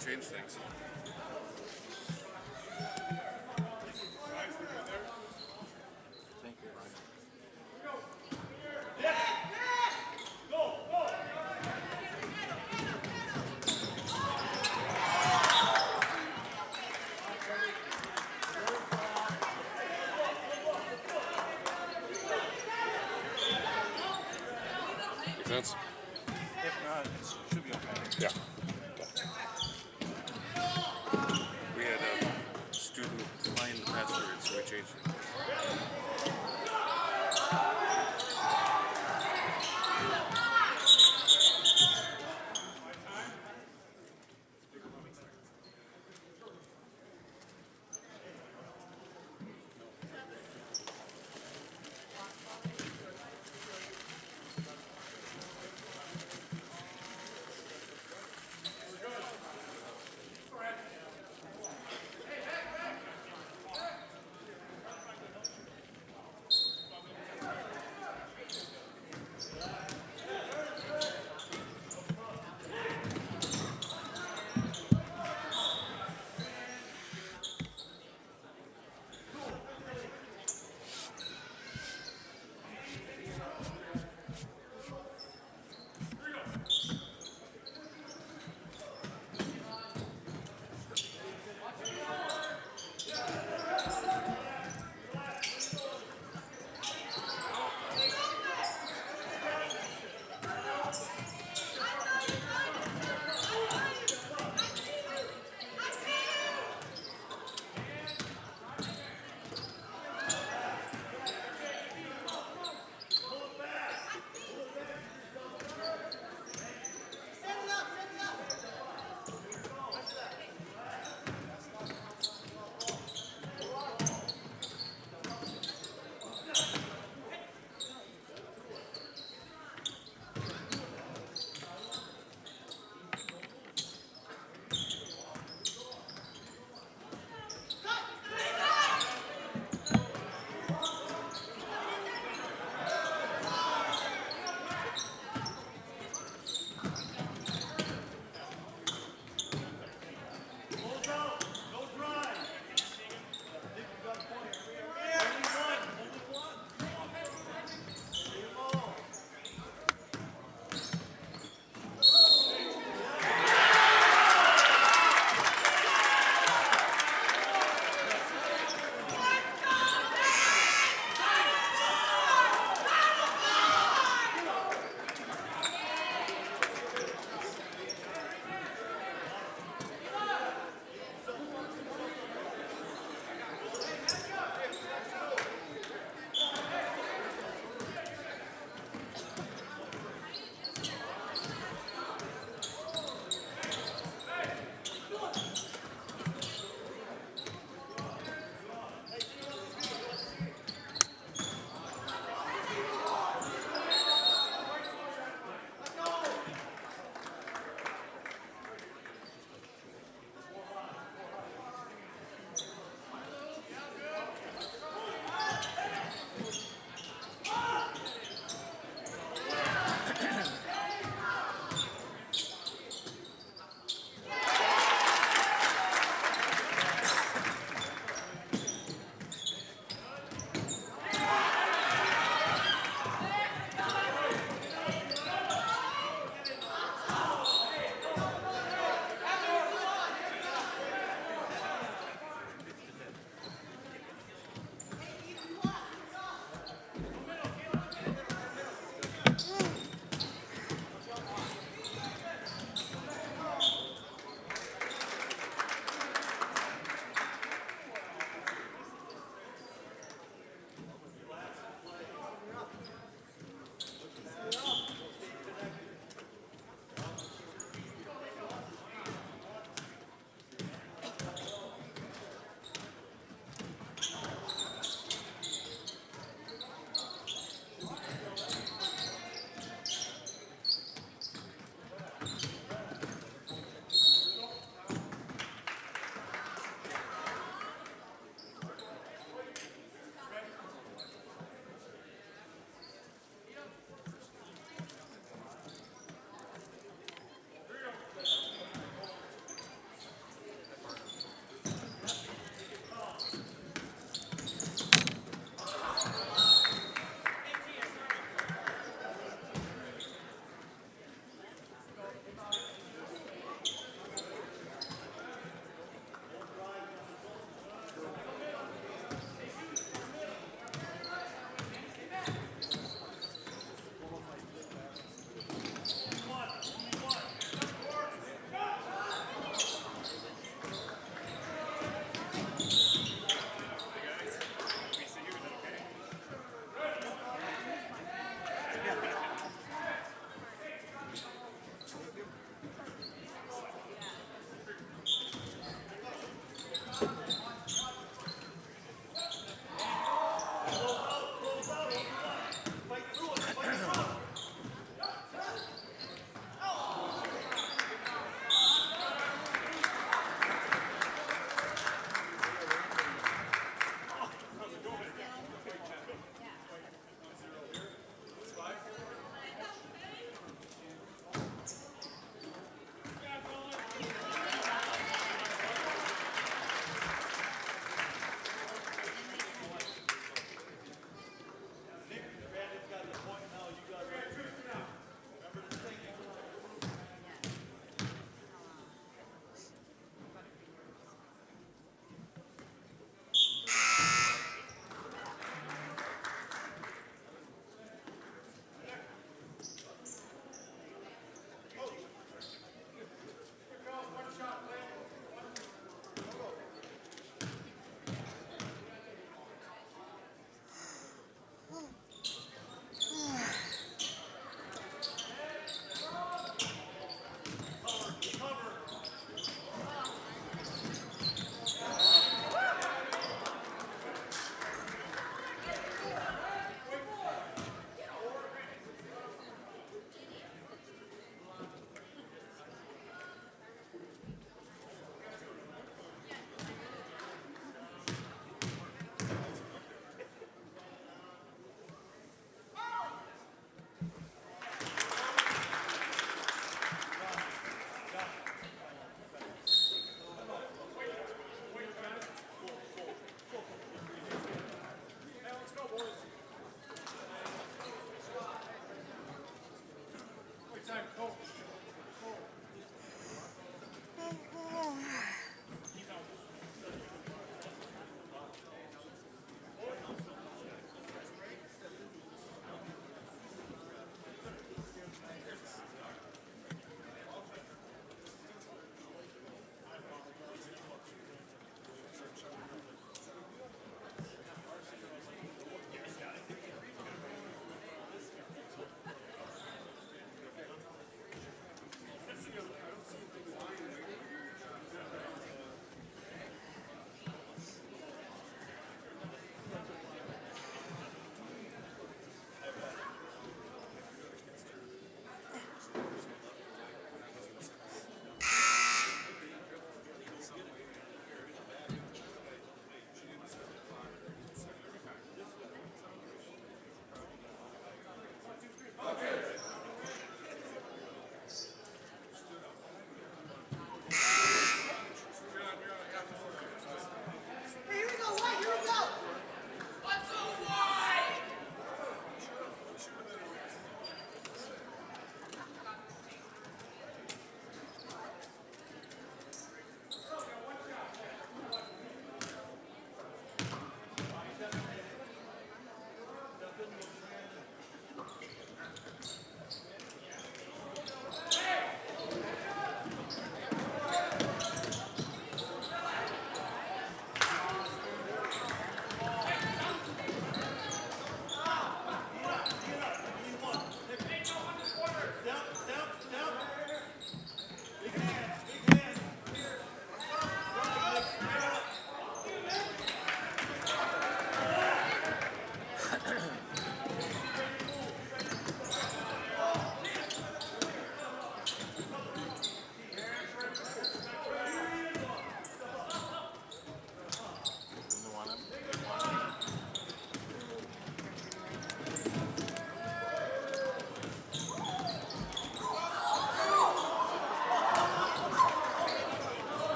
Change things. Thank you, Ryan. Defense? If not, it should be okay. Yeah. We had a student find the password, so we changed it.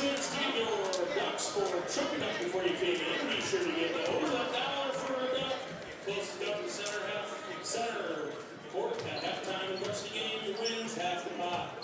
chance to get your ducks for choking up before you came in. Be sure to get those. $1 for a duck. Closest duck to the center court at halftime of the rest of the game. Who wins half the pot.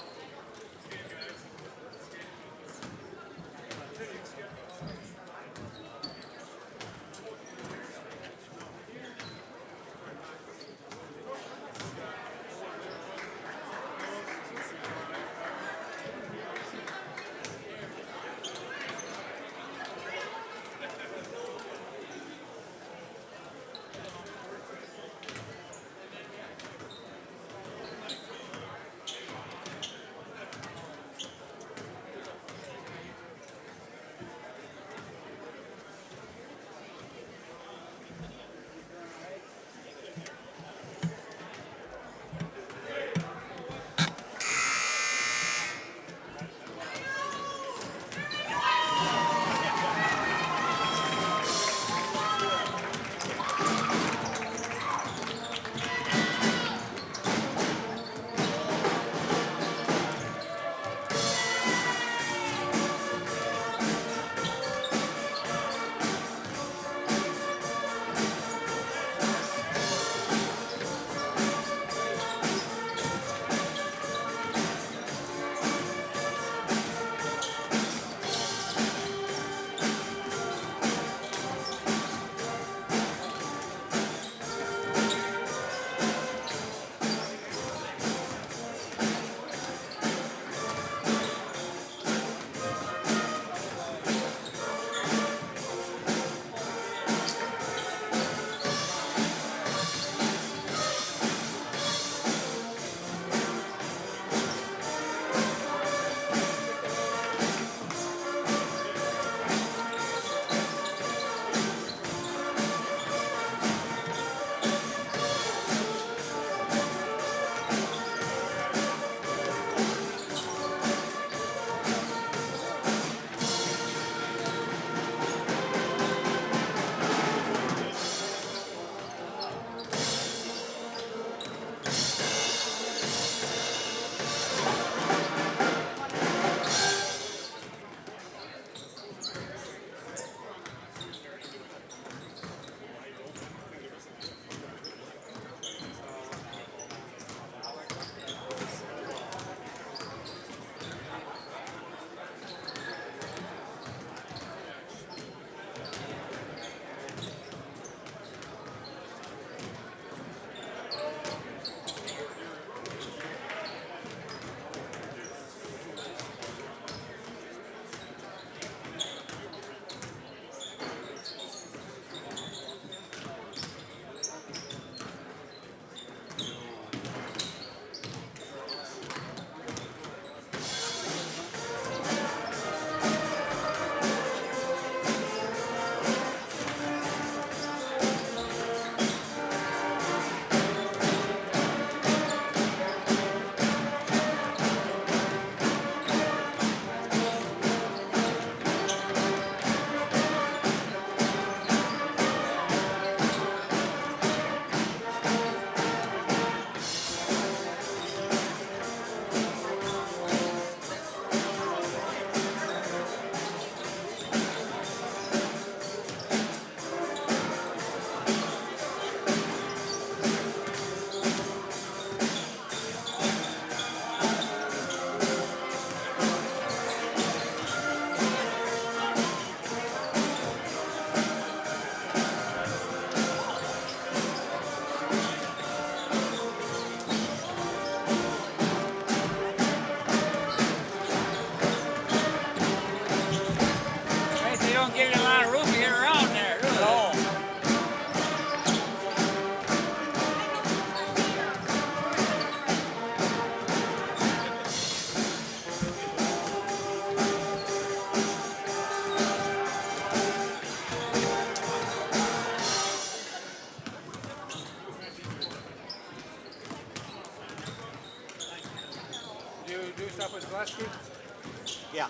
Yeah.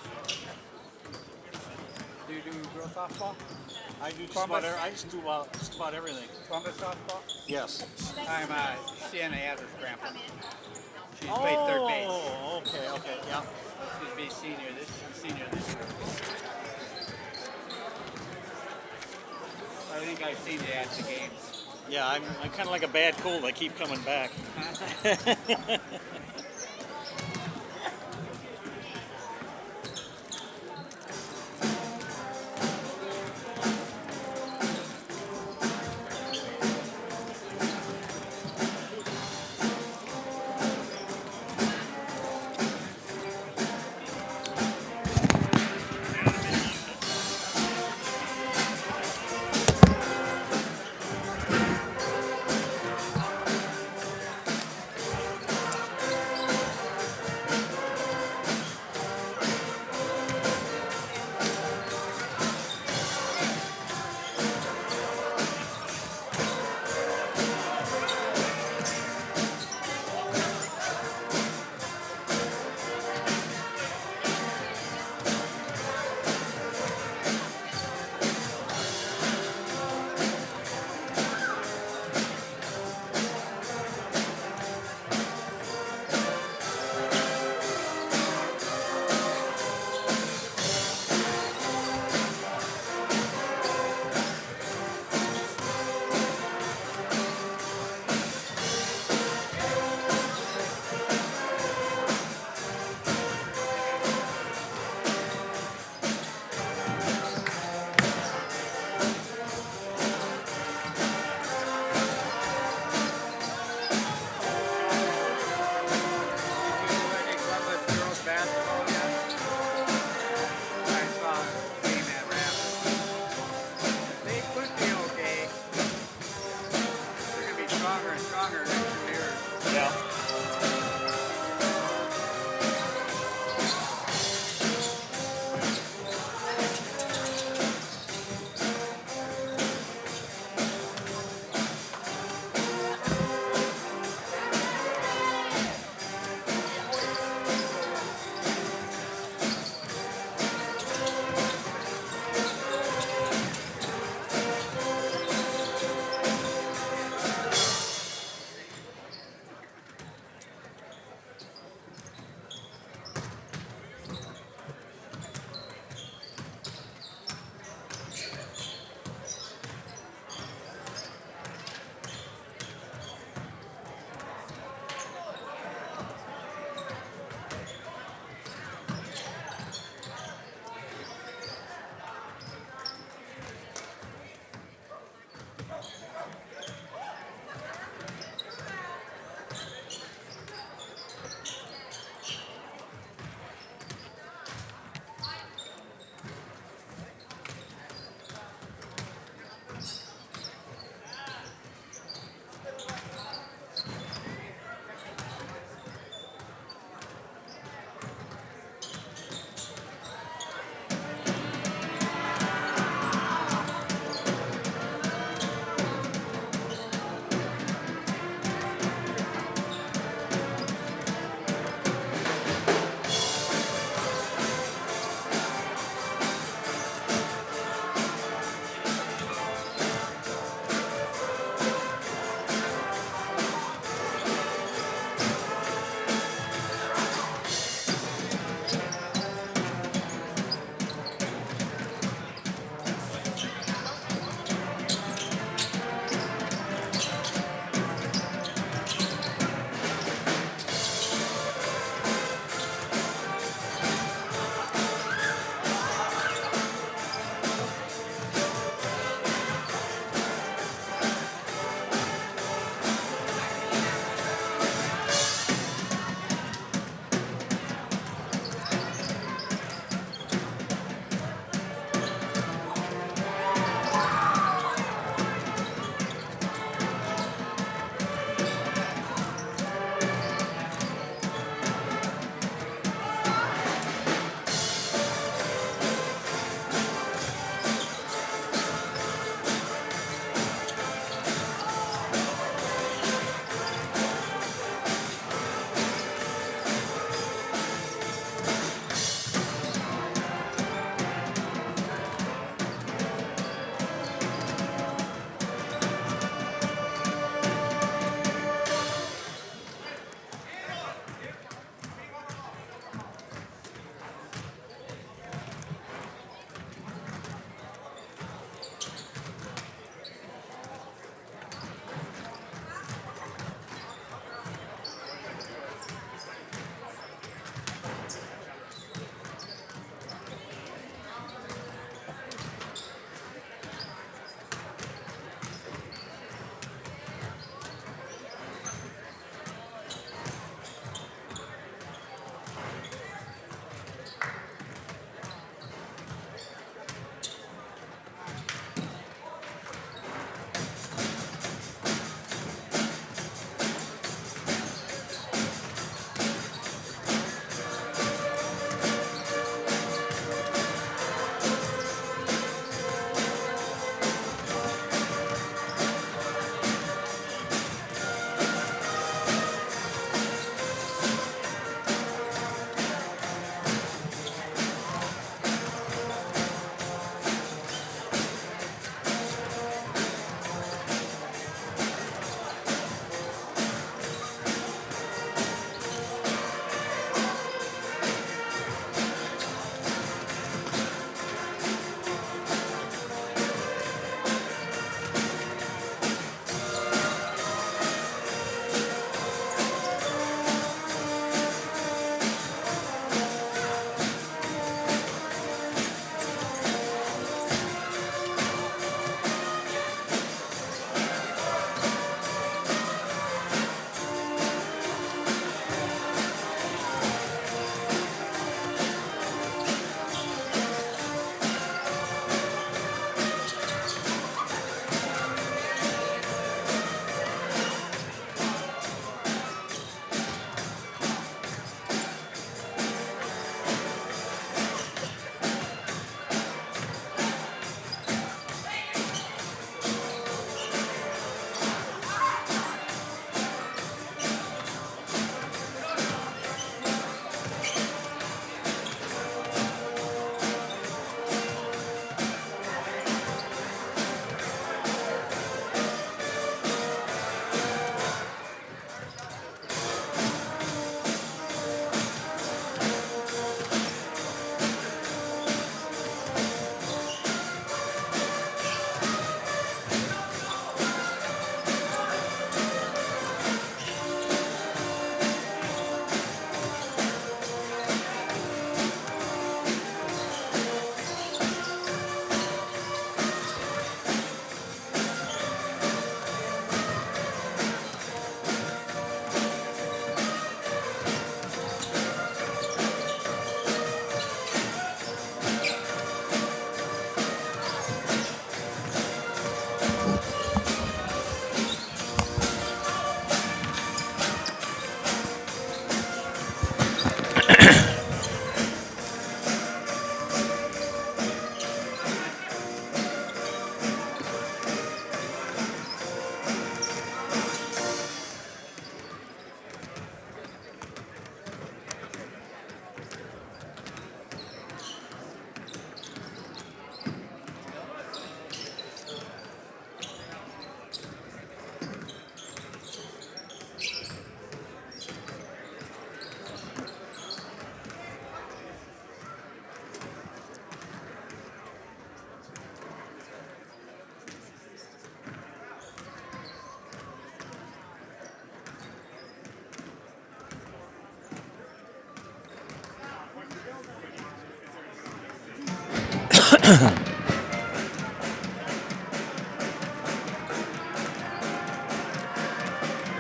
Do you do girls softball? I do just about everything. Columbus softball? Yes. I'm CNA as grandpa. She's played third base. Oh, okay, yeah. She's be senior this year. I think I've seen you at the games. Yeah, I'm kind of like a bad cold. I keep coming back.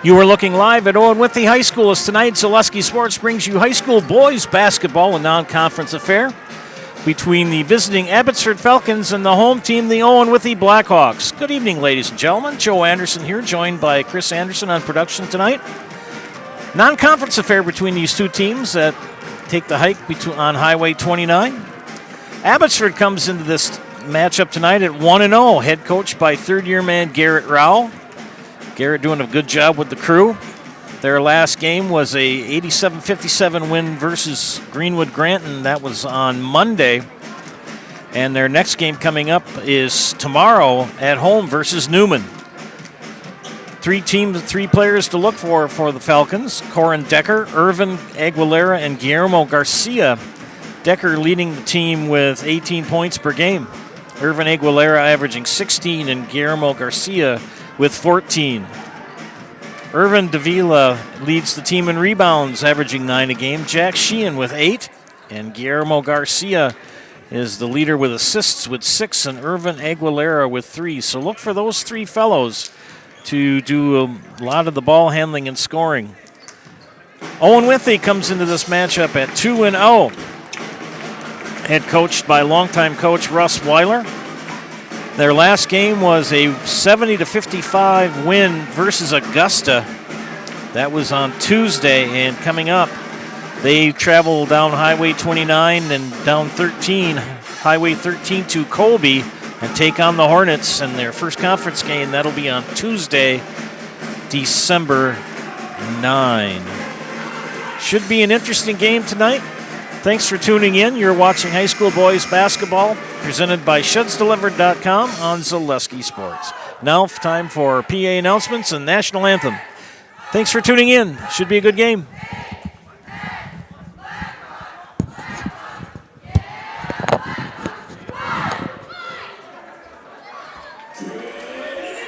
You are looking live at Owen-Withee High School as tonight Zaleski Sports brings you high school boys basketball, a non-conference affair between the visiting Abbotsford Falcons and the home team, the Owen-Withee Blackhawks. Good evening, ladies and gentlemen. Joe Anderson here, joined by Chris Anderson on production tonight. Non-conference affair between these two teams that take the hike on Highway 29. Abbotsford comes into this matchup tonight at 1-0, head coached by third-year man Garrett Rowell. Garrett doing a good job with the crew. Their last game was a 87-57 win versus Greenwood Granton. That was on Monday. And their next game coming up is tomorrow at home versus Newman. Three players to look for the Falcons. Corin Decker, Irvin Aguilera, and Guillermo Garcia. Decker leading the team with 18 points per game. Irvin Aguilera averaging 16 and Guillermo Garcia with 14. Irvin Davila leads the team in rebounds, averaging 9 a game. Jack Sheehan with 8. And Guillermo Garcia is the leader with assists with 6, and Irvin Aguilera with 3. So look for those three fellows to do a lot of the ball handling and scoring. Owen-Withee comes into this matchup at 2-0. Head coached by longtime coach Russ Weiler. Their last game was a 70-55 win versus Augusta. That was on Tuesday, and coming up, they travel down Highway 29 and down Highway 13 to Colby and take on the Hornets in their first conference game. That'll be on Tuesday, December 9. Should be an interesting game tonight. Thanks for tuning in. You're watching high school boys basketball presented by ShudsDelivered.com on Zaleski Sports. Now time for PA announcements and national anthem. Thanks for tuning in. Should be a good game.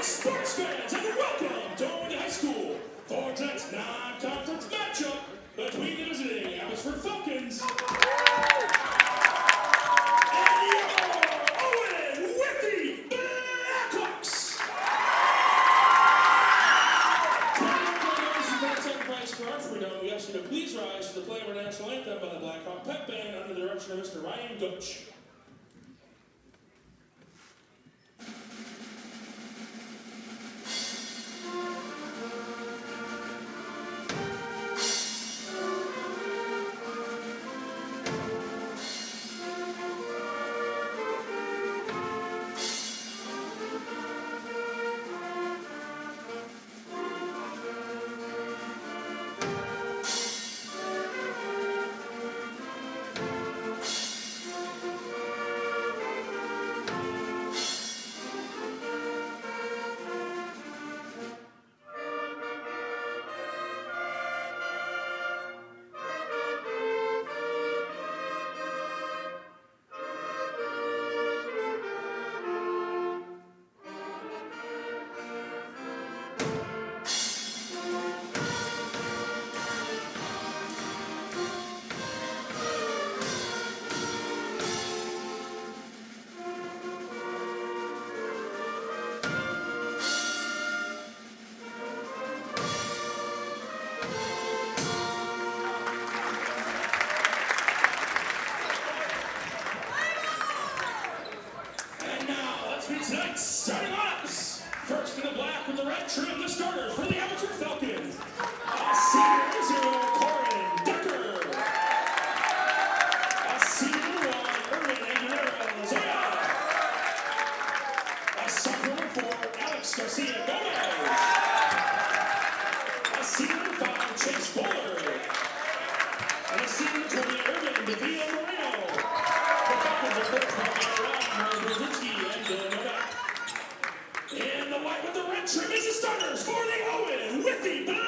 Sports fans, and welcome to Owen High School for tonight's non-conference matchup between the visiting Abbotsford Falcons and your Owen-Withee Blackhawks. Sacrifice for our freedom, we ask you to please rise to the play of our national anthem by the Blackhawk Pep Band under the direction of Mr. Ryan Gooch. Tonight's starting lineups. First in the black with the red trim, the starter for the Abbotsford Falcons. A senior 0, Corin Decker. A senior 1, Irvin Aguilera. A sophomore 4, Alex Garcia Gomez. A senior 5, Chase Bowler. And a senior 20, Irvin Davila Moreno. The Falcons are coached by Owen-Withee and Novak. In the white with the red trim is the starters for the Owen-Withee Blackhawks.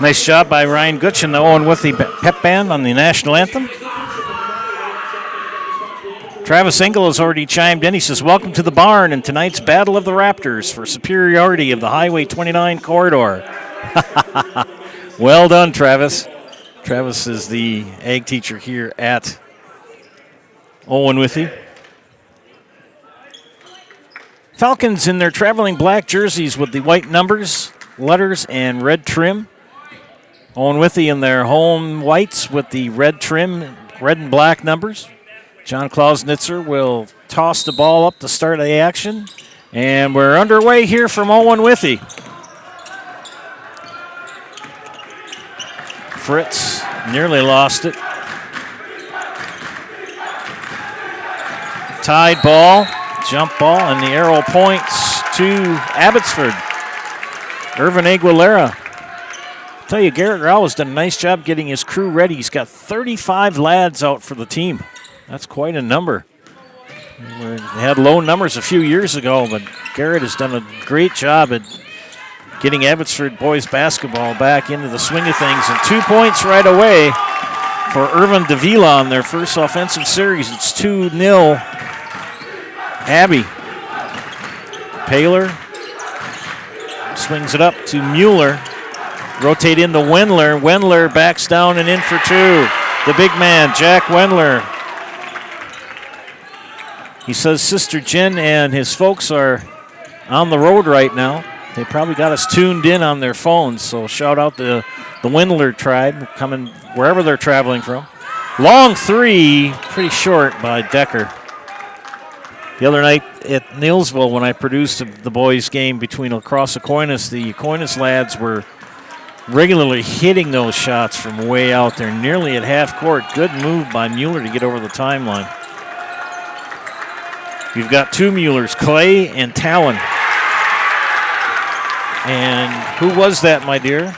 Nice job by Ryan Gutch and the Owen-Withee pep band on the national anthem. Travis Engel has already chimed in. He says, welcome to the barn in tonight's Battle of the Raptors for superiority of the Highway 29 corridor. Well done, Travis. Travis is the ag teacher here at Owen-Withee. Falcons in their traveling black jerseys with the white numbers, letters, and red trim. Owen-Withee in their home whites with the red trim, red and black numbers. John Klausnitzer will toss the ball up to start the action. And we're underway here from Owen-Withee. Fritz nearly lost it. Tied ball, jump ball, and the arrow points to Abbotsford. Irvin Aguilera. Tell you, Garrett Rao has done a nice job getting his crew ready. He's got 35 lads out for the team. That's quite a number. They had low numbers a few years ago, but Garrett has done a great job at getting Abbotsford boys basketball back into the swing of things. And 2 points right away for Irvin Davila on their first offensive series. It's 2-0. Abbey. Paler swings it up to Mueller. Rotate into Wendler. Wendler backs down and in for two. The big man, Jack Wendler. He says Sister Jen and his folks are on the road right now. They probably got us tuned in on their phones, so shout out to the Wendler tribe coming wherever they're traveling from. Long three, pretty short by Decker. The other night at Neilsville when I produced the boys' game between La Crosse Aquinas, the Aquinas lads were regularly hitting those shots from way out there, nearly at half court. Good move by Mueller to get over the timeline. You've got two Muellers, Clay and Talon. And who was that, my dear?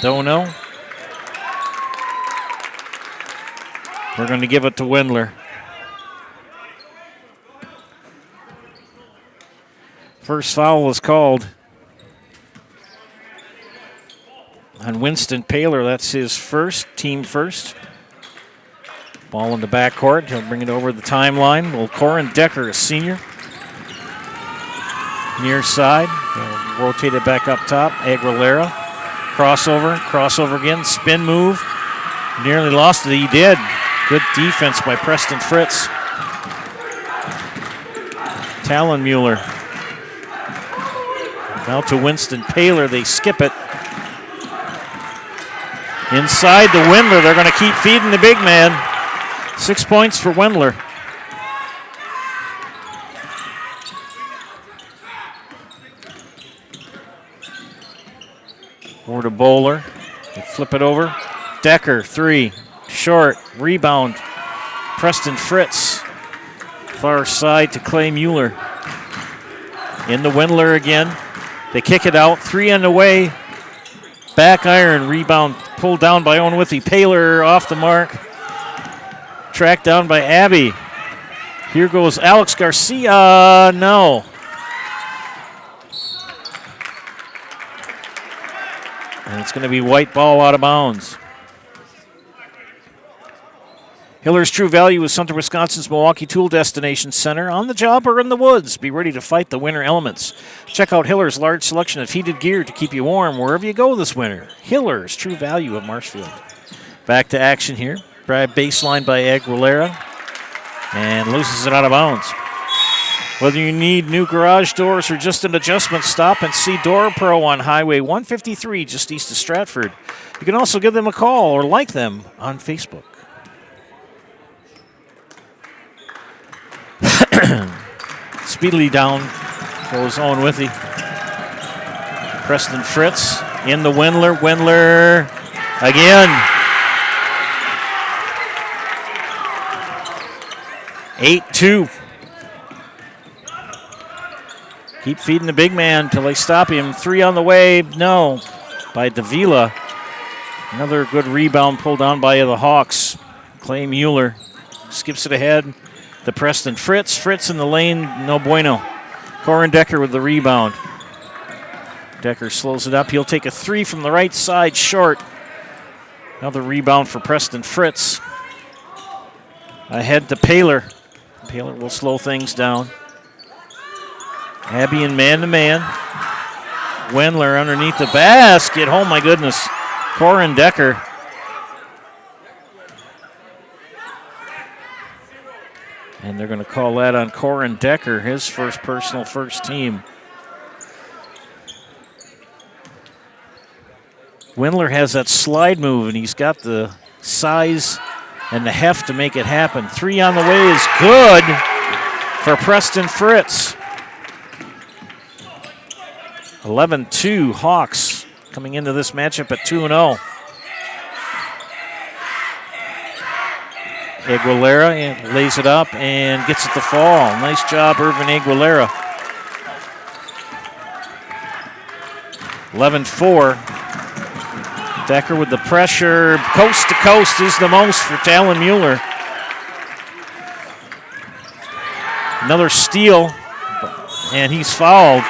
Don't know. We're going to give it to Wendler. First foul was called on Winston Paler. That's his first, team first. Ball in the backcourt. He'll bring it over the timeline. Well, Corin Decker, a senior. Near side. He'll rotate it back up top. Aguilera. Crossover again. Spin move. Nearly lost it. He did. Good defense by Preston Fritz. Talon Mueller. Now to Winston Paler. They skip it. Inside to Wendler. They're going to keep feeding the big man. 6 points for Wendler. Over to Bowler. They flip it over. Decker, three. Short. Rebound. Preston Fritz. Far side to Clay Mueller. Into Wendler again. They kick it out. Three on the way. Back iron. Rebound pulled down by Owen-Withee. Paler off the mark. Tracked down by Abbey. Here goes Alex Garcia. No. And it's going to be white ball out of bounds. Hiller's True Value is Central Wisconsin's Milwaukee Tool Destination Center. On the job or in the woods, be ready to fight the winter elements. Check out Hiller's large selection of heated gear to keep you warm wherever you go this winter. Hiller's True Value of Marshfield. Back to action here. Grab baseline by Aguilera and loses it out of bounds. Whether you need new garage doors or just an adjustment, stop and see Door Pro on Highway 153 just east of Stratford. You can also give them a call or like them on Facebook. Speedily down goes Owen-Withee. Preston Fritz in the Wendler. Wendler again. 8-2. Keep feeding the big man until they stop him. Three on the way. No. By Davila. Another good rebound pulled down by the Hawks. Clay Mueller skips it ahead to Preston Fritz. Fritz in the lane. No bueno. Corin Decker with the rebound. Decker slows it up. He'll take a three from the right side, short. Another rebound for Preston Fritz. Ahead to Paler. Paler will slow things down. Abby in man-to-man. Wendler underneath the basket. Oh, my goodness. Corin Decker. And they're going to call that on Corin Decker, his first personal first team. Wendler has that slide move, and he's got the size and the heft to make it happen. Three on the way is good for Preston Fritz. 11-2 Hawks coming into this matchup at 2-0. Aguilera lays it up and gets it to fall. Nice job, Irvin Aguilera. 11-4. Decker with the pressure. Coast to coast is the most for Talon Mueller. Another steal, and he's fouled.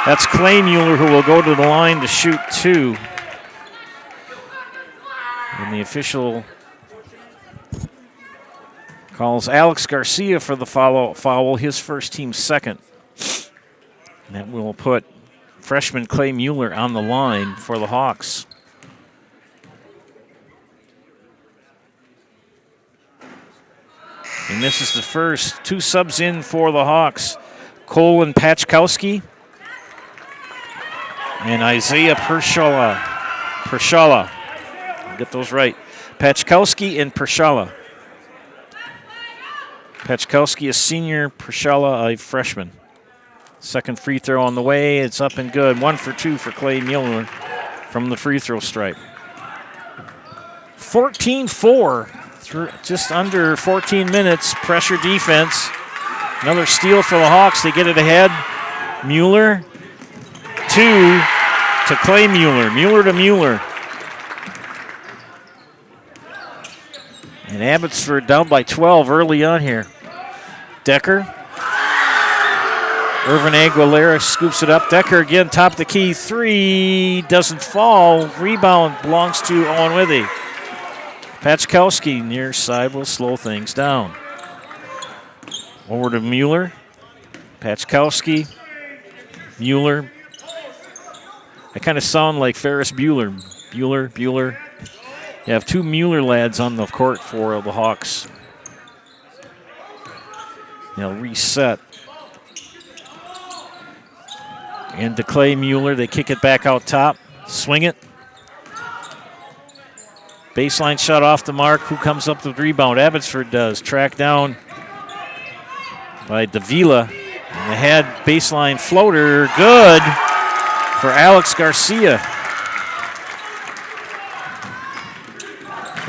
That's Clay Mueller, who will go to the line to shoot two. And the official calls Alex Garcia for the foul, his first team second. And that will put freshman Clay Mueller on the line for the Hawks. And this is the first. Two subs in for the Hawks. Cole and Pachkowski. And Isaiah Pershala. I'll get those right. Pachkowski and Pershala. Pachkowski, a senior. Pershala, a freshman. Second free throw on the way. It's up and good. 1 for 2 for Clay Mueller from the free throw stripe. 14-4. Just under 14 minutes. Pressure defense. Another steal for the Hawks. They get it ahead. Mueller. 2 to Clay Mueller. Mueller to Mueller. And Abbotsford down by 12 early on here. Decker. Irvin Aguilera scoops it up. Decker again, top of the key. 3 doesn't fall. Rebound belongs to Owen-Withee. Pachkowski near side will slow things down. Over to Mueller. Pachkowski. Mueller. I kind of sound like Ferris Bueller. Bueller. You have 2 Mueller lads on the court for the Hawks. They'll reset. And to Clay Mueller, they kick it back out top. Swing it. Baseline shot off the mark. Who comes up with the rebound? Abbotsford does. Tracked down by Davila. And the head baseline floater. Good for Alex Garcia.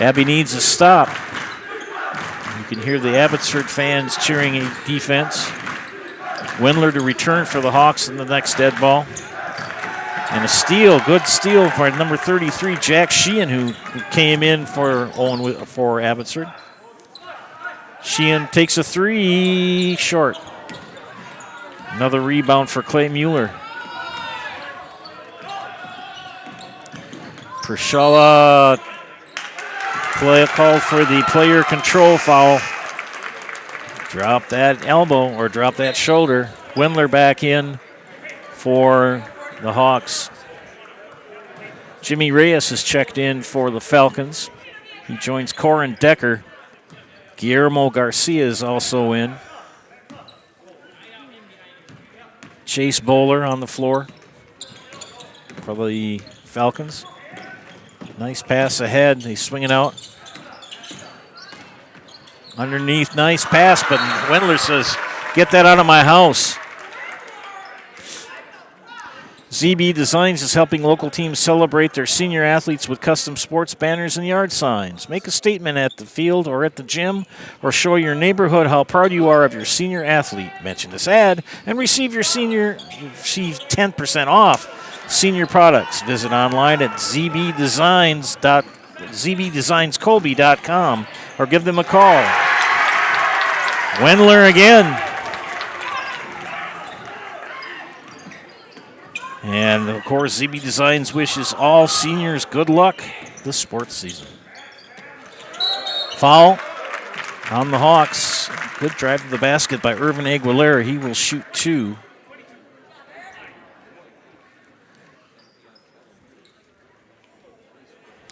Abby needs a stop. You can hear the Abbotsford fans cheering a defense. Wendler to return for the Hawks in the next dead ball. And a steal, good steal for number 33, Jack Sheehan, who came in for Abbotsford. Sheehan takes a 3, short. Another rebound for Clay Mueller. Pershala called for the player control foul. Drop that elbow or drop that shoulder. Wendler back in for the Hawks. Jimmy Reyes has checked in for the Falcons. He joins Corin Decker. Guillermo Garcia is also in. Chase Bowler on the floor for the Falcons. Nice pass ahead. He's swinging out. Underneath, nice pass, but Wendler says, get that out of my house. ZB Designs is helping local teams celebrate their senior athletes with custom sports banners and yard signs. Make a statement at the field or at the gym, or show your neighborhood how proud you are of your senior athlete. Mention this ad and receive 10% off senior products. Visit online at zbdesignscolby.com or give them a call. Wendler again. And, of course, ZB Designs wishes all seniors good luck this sports season. Foul on the Hawks. Good drive to the basket by Irvin Aguilera. He will shoot 2.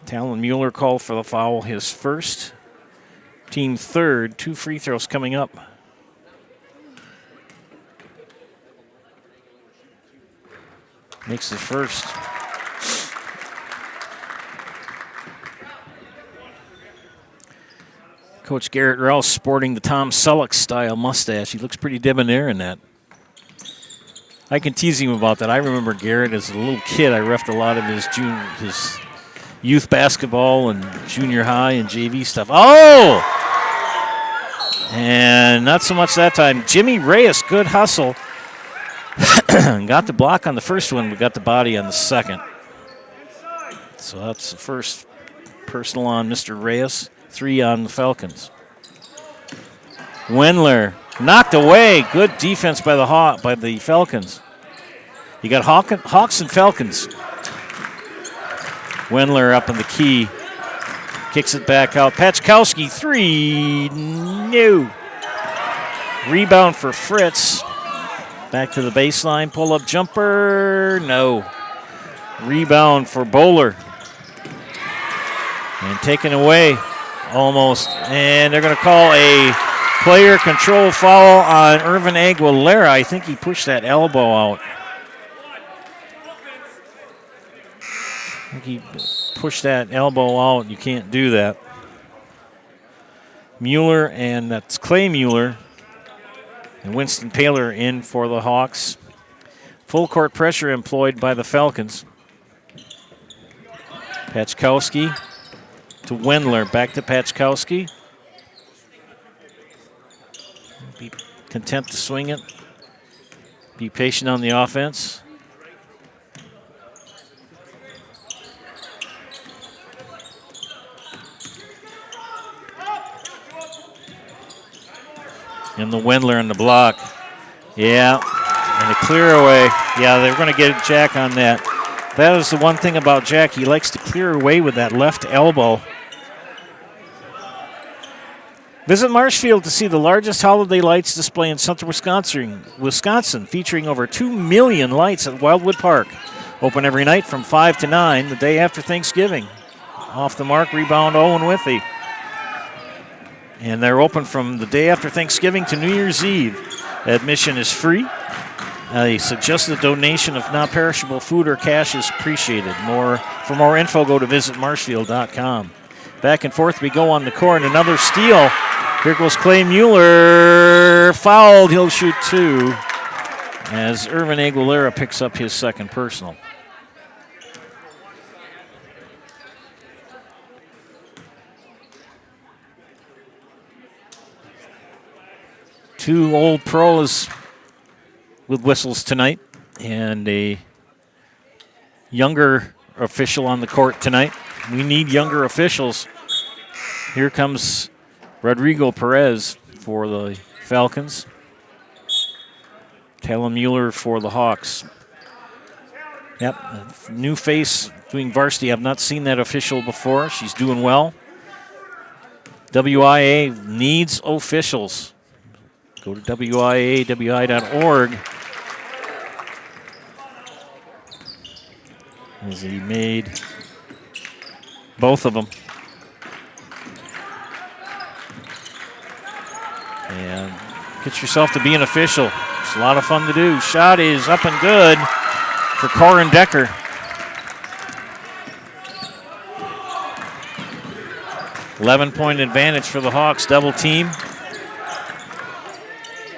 Talon Mueller called for the foul, his first. Team third. 2 free throws coming up. Makes the first. Coach Garrett Rouse sporting the Tom Selleck style mustache. He looks pretty debonair in that. I can tease him about that. I remember Garrett as a little kid. I reffed a lot of his youth basketball and junior high and JV stuff. Oh! And not so much that time. Jimmy Reyes, good hustle. Got the block on the first one, but got the body on the second. So that's the first personal on Mr. Reyes. 3 on the Falcons. Wendler knocked away. Good defense by the Falcons. You got Hawks and Falcons. Wendler up in the key. Kicks it back out. Pachkowski, 3. No. Rebound for Fritz. Back to the baseline. Pull-up jumper. No. Rebound for Bowler. And taken away almost. And they're going to call a player control foul on Irvin Aguilera. I think he pushed that elbow out. I think he pushed that elbow out. You can't do that. Mueller, and that's Clay Mueller. And Winston Paler in for the Hawks. Full court pressure employed by the Falcons. Pachkowski to Wendler. Back to Pachkowski. Be content to swing it. Be patient on the offense. And the Wendler in the block. Yeah, and a clear away. Yeah, they're going to get Jack on that. That is the one thing about Jack. He likes to clear away with that left elbow. Visit Marshfield to see the largest holiday lights display in central Wisconsin, featuring over 2 million lights at Wildwood Park. Open every night from 5 to 9, the day after Thanksgiving. Off the mark, rebound Owen-Withee. And they're open from the day after Thanksgiving to New Year's Eve. Admission is free. A suggested donation of non-perishable food or cash is appreciated. For more info, go to visitmarshfield.com. Back and forth we go on the court. Another steal. Here goes Clay Mueller. Fouled. He'll shoot 2 as Irvin Aguilera picks up his second personal. Two old pros with whistles tonight, and a younger official on the court tonight. We need younger officials. Here comes Rodrigo Perez for the Falcons. Talon Mueller for the Hawks. Yep, a new face doing varsity. I've not seen that official before. She's doing well. WIAA needs officials. Go to WIAA.org. As he made both of them. And get yourself to be an official. It's a lot of fun to do. Shot is up and good for Corin Decker. .11 advantage for the Hawks. Double team.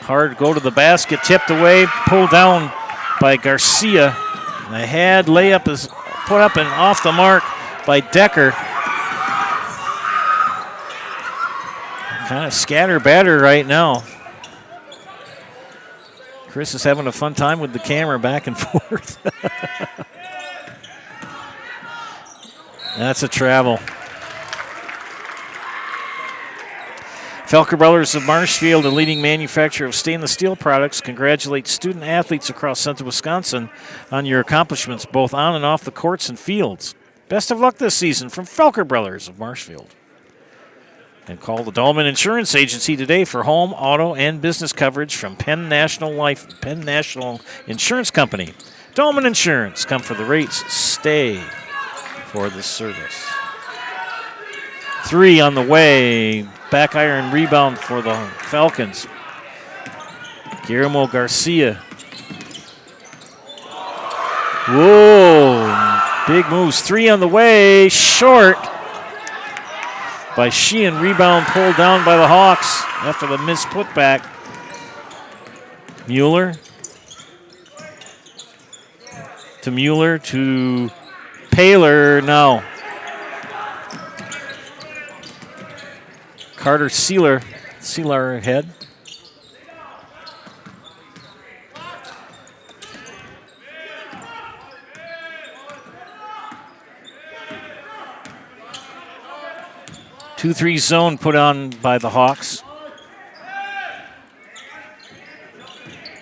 Hard go to the basket, tipped away, pulled down by Garcia. The head layup is put up and off the mark by Decker. Kind of scatter batter right now. Chris is having a fun time with the camera back and forth. That's a travel. Felker Brothers of Marshfield, a leading manufacturer of stainless steel products, congratulates student athletes across central Wisconsin on your accomplishments both on and off the courts and fields. Best of luck this season from Felker Brothers of Marshfield. And call the Dolman Insurance Agency today for home, auto, and business coverage from Penn National Insurance Company. Dolman Insurance, come for the rates, stay for the service. 3 on the way. Back iron rebound for the Falcons. Guillermo Garcia. Whoa, big moves. 3 on the way, short by Sheehan. Rebound pulled down by the Hawks after the missed putback. Mueller to Paler. No. Carter Sealer ahead. Two-three zone put on by the Hawks.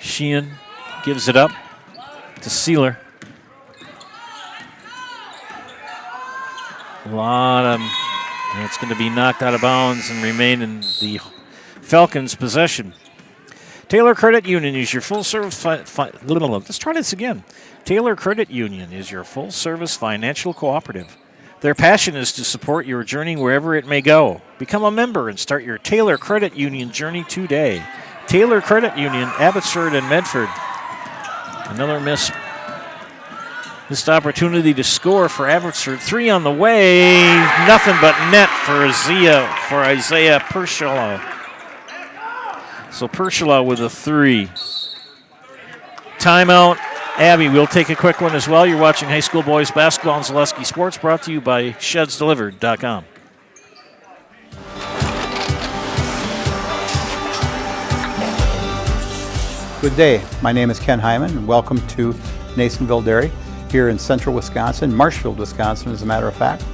Sheehan gives it up to Sealer. And it's going to be knocked out of bounds and remain in the Falcons' possession. Taylor Credit Union is your full-service let's try this again. Taylor Credit Union is your full-service financial cooperative. Their passion is to support your journey wherever it may go. Become a member and start your Taylor Credit Union journey today. Taylor Credit Union, Abbotsford and Medford. Another missed opportunity to score for Abbotsford. 3 on the way. Nothing but net for Isaiah Pershala. So Pershala with a 3. Timeout. Abby, we'll take a quick one as well. You're watching high school boys basketball on Zaleski Sports, brought to you by ShedsDelivered.com. Good day. My name is Ken Hyman, and welcome to Nasonville Dairy here in central Wisconsin, Marshfield, Wisconsin, as a matter of fact.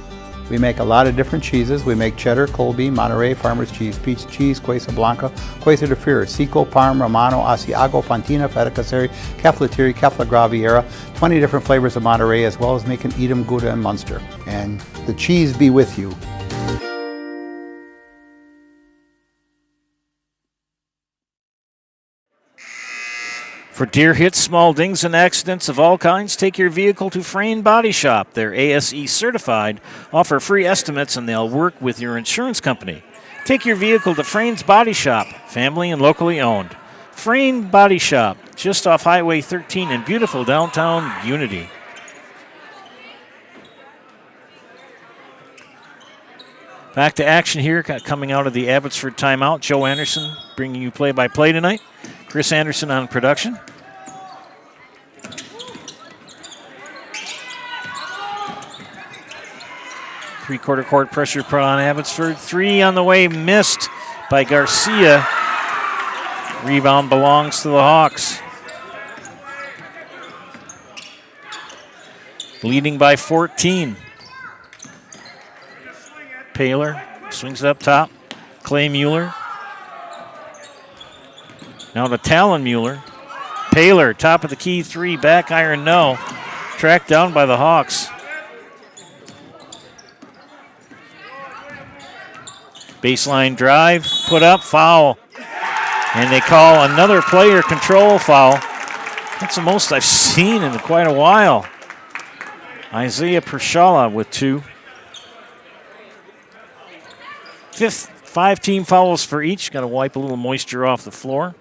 We make a lot of different cheeses. We make cheddar, Colby, Monterey, Farmer's Cheese, Peach Cheese, Quesa Blanca, Quesa de Fear, Seco, Parm, Romano, Asiago, Fontina, Feta Caseri, Caflateri, Cafla Graviera, 20 different flavors of Monterey, as well as making Edam, Gouda, and Munster. And the cheese be with you. For deer hits, small dings, and accidents of all kinds, take your vehicle to Frayne Body Shop. They're ASE certified, offer free estimates, and they'll work with your insurance company. Take your vehicle to Frayne's Body Shop, family and locally owned. Frayne Body Shop, just off Highway 13 in beautiful downtown Unity. Back to action here, coming out of the Abbotsford timeout. Joe Anderson bringing you play-by-play tonight. Chris Anderson on production. Three-quarter court pressure put on Abbotsford. 3 on the way, missed by Garcia. Rebound belongs to the Hawks. Leading by 14. Paler swings it up top. Clay Mueller. Now to Talon Mueller. Paler, top of the key 3, back iron no. Tracked down by the Hawks. Baseline drive, put up, foul. And they call another player control foul. That's the most I've seen in quite a while. Isaiah Pershala with 2. 5 team fouls for each. Got to wipe a little moisture off the floor.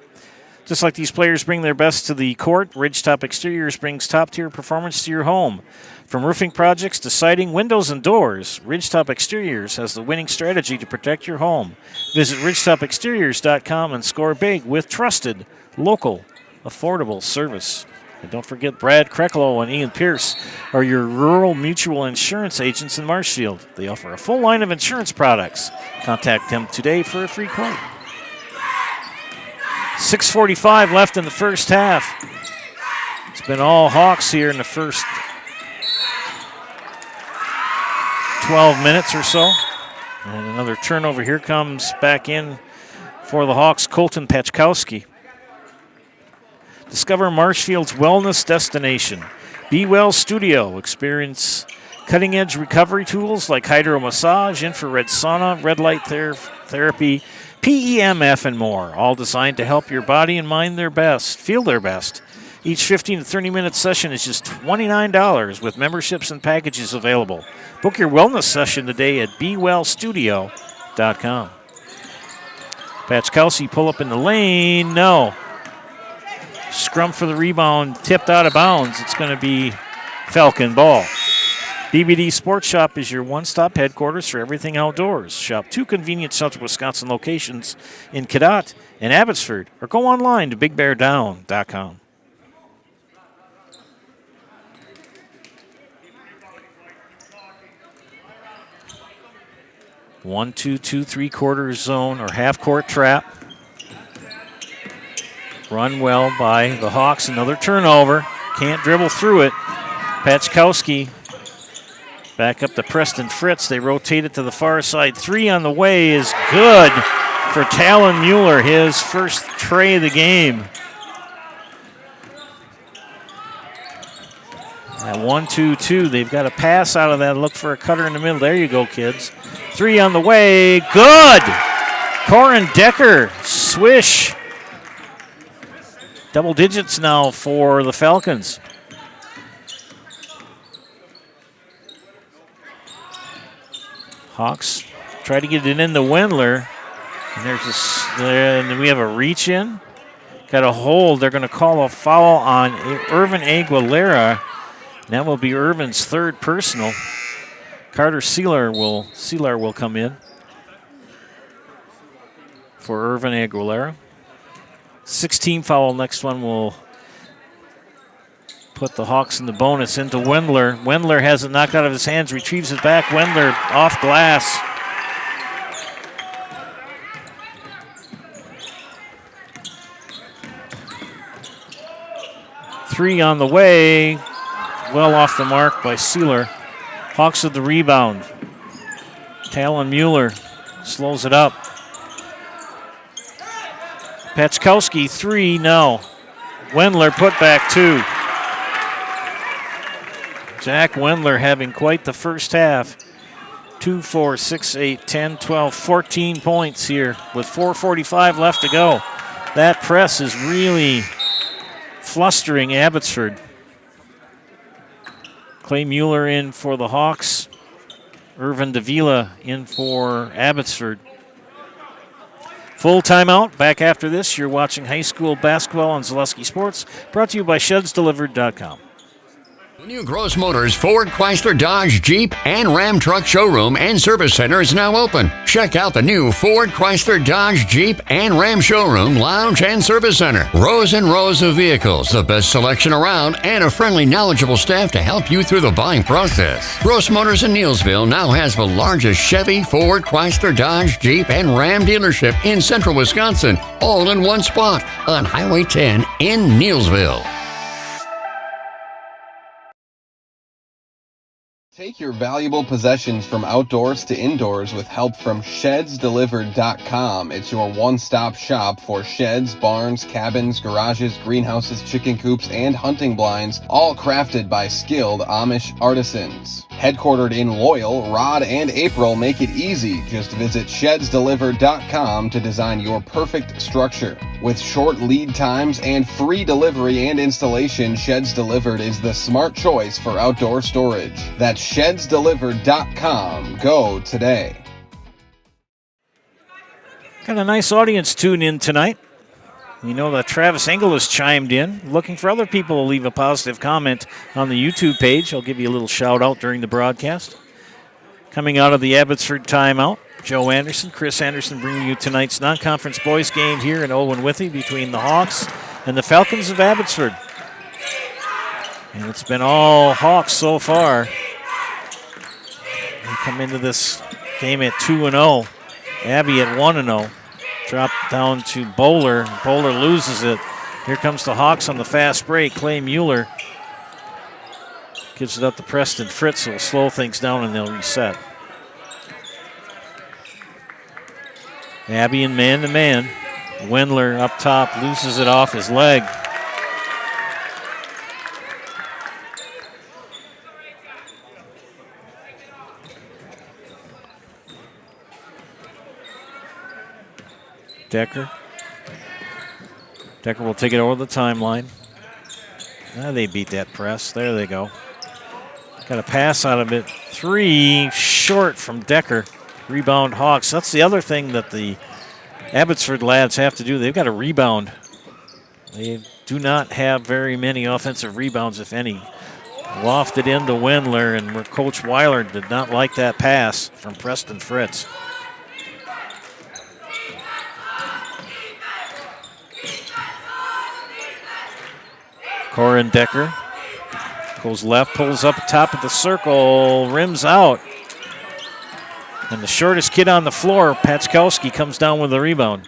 Just like these players bring their best to the court, Ridgetop Exteriors brings top-tier performance to your home. From roofing projects to siding, windows, and doors, Ridgetop Exteriors has the winning strategy to protect your home. Visit ridgetopexteriors.com and score big with trusted, local, affordable service. And don't forget Brad Kreklow and Ian Pierce are your rural mutual insurance agents in Marshfield. They offer a full line of insurance products. Contact them today for a free quote. 6:45 left in the first half. It's been all Hawks here in the first 12 minutes or so. And another turnover. Here comes back in For the Hawks, Colton Pachkowski. Discover Marshfield's wellness destination. Be Well Studio. Experience cutting-edge recovery tools like hydromassage, infrared sauna, red light therapy, PEMF, and more. All designed to help your body and mind feel their best. Each 15 to 30-minute session is just $29 with memberships and packages available. Book your wellness session today at BeWellStudio.com. Pachkowski pull up in the lane. No. Scrum for the rebound, tipped out of bounds. It's going to be Falcon ball. BBD Sports Shop is your one-stop headquarters for everything outdoors. Shop 2 convenient Central Wisconsin locations in Cadott and Abbotsford, or go online to BigBearDown.com. One, two, 3/4 zone or half-court trap. Run well by the Hawks. Another turnover. Can't dribble through it. Pachkowski back up to Preston Fritz. They rotate it to the far side. 3 on the way is good for Talon Mueller, his first tray of the game. At 1-2-2, they've got a pass out of that. Look for a cutter in the middle. There you go, kids. 3 on the way. Good! Corin Decker, swish. Double digits now for the Falcons. Hawks try to get it into Wendler. And and we have a reach in. Got a hold. They're going to call a foul on Irvin Aguilera. That will be Irvin's third personal. Carter Sealer will come in for Irvin Aguilera. 16 foul. Next one will put the Hawks in the bonus into Wendler. Wendler has it knocked out of his hands, retrieves it back. Wendler off glass. Three on the way. Well off the mark by Sealer. Hawks with the rebound. Talon Mueller slows it up. Pachkowski, 3, no. Wendler put back 2. Jack Wendler having quite the first half. 2, 4, 6, 8, 10, 12, 14 points here with 4:45 left to go. That press is really flustering Abbotsford. Clay Mueller in for the Hawks. Irvin Davila in for Abbotsford. Full timeout. Back after this, you're watching high school basketball on Zaleski Sports, brought to you by ShedsDelivered.com. The new Gross Motors Ford, Chrysler, Dodge, Jeep, and Ram Truck Showroom and Service Center is now open. Check out the new Ford, Chrysler, Dodge, Jeep, and Ram Showroom, Lounge, and Service Center. Rows and rows of vehicles, the best selection around, and a friendly, knowledgeable staff to help you through the buying process. Gross Motors in Neillsville now has the largest Chevy, Ford, Chrysler, Dodge, Jeep, and Ram dealership in central Wisconsin, all in one spot on Highway 10 in Neillsville. Take your valuable possessions from outdoors to indoors with help from ShedsDelivered.com. It's your one-stop shop for sheds, barns, cabins, garages, greenhouses, chicken coops, and hunting blinds, all crafted by skilled Amish artisans. Headquartered in Loyal, Rod and April make it easy. Just visit ShedsDelivered.com to design your perfect structure. With short lead times and free delivery and installation, Sheds Delivered is the smart choice for outdoor storage. That's ShedsDelivered.com. Go today. Got a nice audience tuned in tonight. You know that Travis Engel has chimed in, looking for other people to leave a positive comment on the YouTube page. I'll give you a little shout out during the broadcast. Coming out of the Abbotsford timeout, Joe Anderson, Chris Anderson bringing you tonight's non-conference boys game here in Owen-Withee between the Hawks and the Falcons of Abbotsford. And it's been all Hawks so far. They come into this game at 2-0. Abbey at 1-0. Drop down to Bowler. Bowler loses it. Here comes the Hawks on the fast break. Clay Mueller gives it up to Preston Fritz. It'll slow things down and they'll reset. Abby in man-to-man. Wendler up top loses it off his leg. Decker. Decker will take it over the timeline. They beat that press. There they go. Got a pass out of it. 3 short from Decker. Rebound Hawks. That's the other thing that the Abbotsford lads have to do. They've got to rebound. They do not have very many offensive rebounds, if any. Lofted into Wendler, and Coach Weiler did not like that pass from Preston Fritz. Corin Decker goes left, pulls up top of the circle, rims out. And the shortest kid on the floor, Patskowski, comes down with the rebound.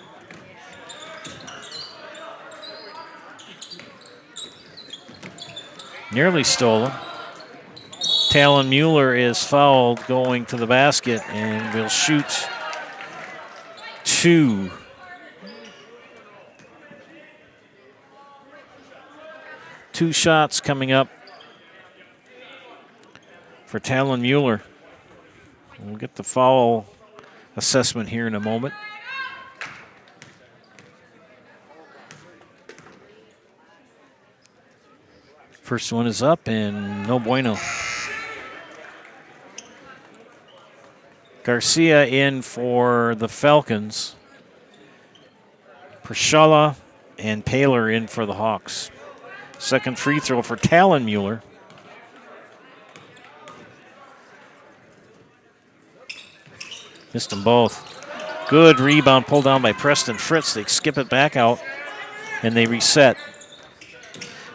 Nearly stolen. Talon Mueller is fouled going to the basket and will shoot 2. Two shots coming up for Talon Mueller. We'll get the foul assessment here in a moment. First one is up and no bueno. Garcia in for the Falcons. Pershala and Paler in for the Hawks. Second free throw for Talon Mueller. Missed them both. Good rebound pulled down by Preston Fritz. They skip it back out and they reset.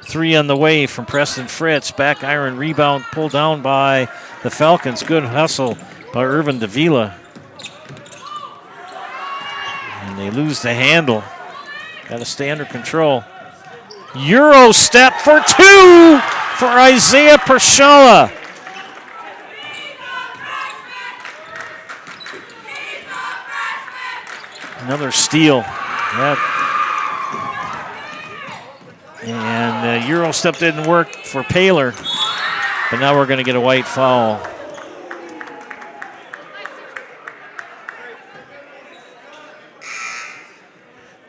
3 on the way from Preston Fritz. Back iron rebound pulled down by the Falcons. Good hustle by Irvin Davila. And they lose the handle. Got to stay under control. Euro step for 2 for Isaiah Pershala. Another steal. And the Euro step didn't work for Paler, but now we're going to get a white foul.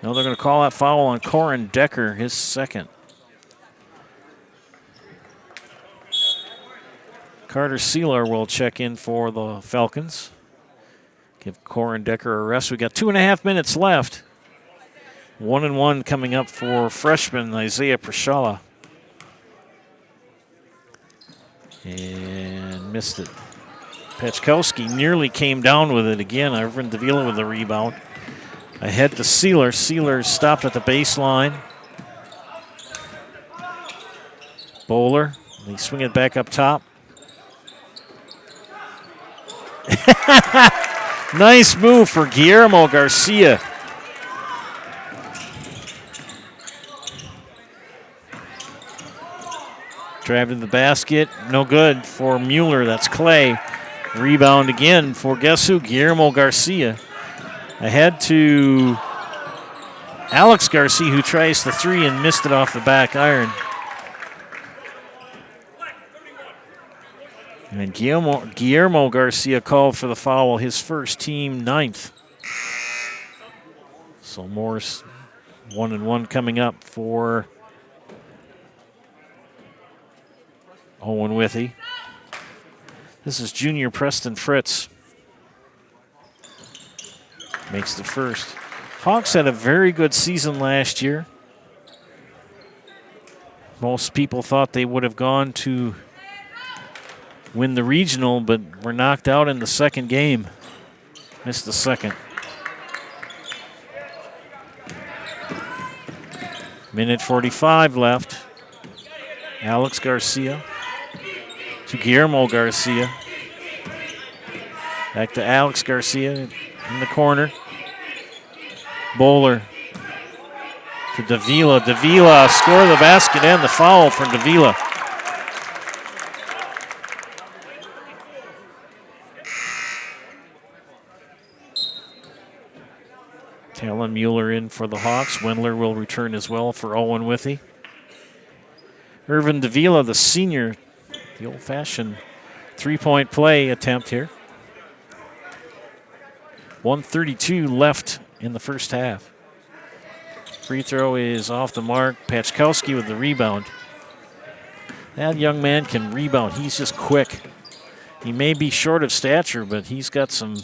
No, they're going to call that foul on Corin Decker, his second. Carter Sealer will check in for the Falcons. Give Corin Decker a rest. We got 2.5 minutes left. 1-1 coming up for freshman Isaiah Pershala. And missed it. Pachkowski nearly came down with it again. Irvin Davila with the rebound. Ahead to Sealer. Sealer stopped at the baseline. Bowler. They swing it back up top. Nice move for Guillermo Garcia. Driving the basket. No good for Mueller. That's Clay. Rebound again for guess who? Guillermo Garcia. Ahead to Alex Garcia, who tries the 3 and missed it off the back iron. And Guillermo Garcia called for the foul, his first, team 9th. So Morris 1-1 coming up for Owen-Withee. This is junior Preston Fritz. Makes the first. Hawks had a very good season last year. Most people thought they would have gone to win the regional, but were knocked out in the second game. Missed the second. Minute 45 left. Alex Garcia to Guillermo Garcia. Back to Alex Garcia in the corner. Bowler to Davila. Davila score the basket and the foul for Davila. Kellen Mueller in for the Hawks. Wendler will return as well for Owen-Withee. Irvin Davila, the senior, the old-fashioned three-point play attempt here. 1:32 left in the first half. Free throw is off the mark. Pachkowski with the rebound. That young man can rebound. He's just quick. He may be short of stature, but he's got some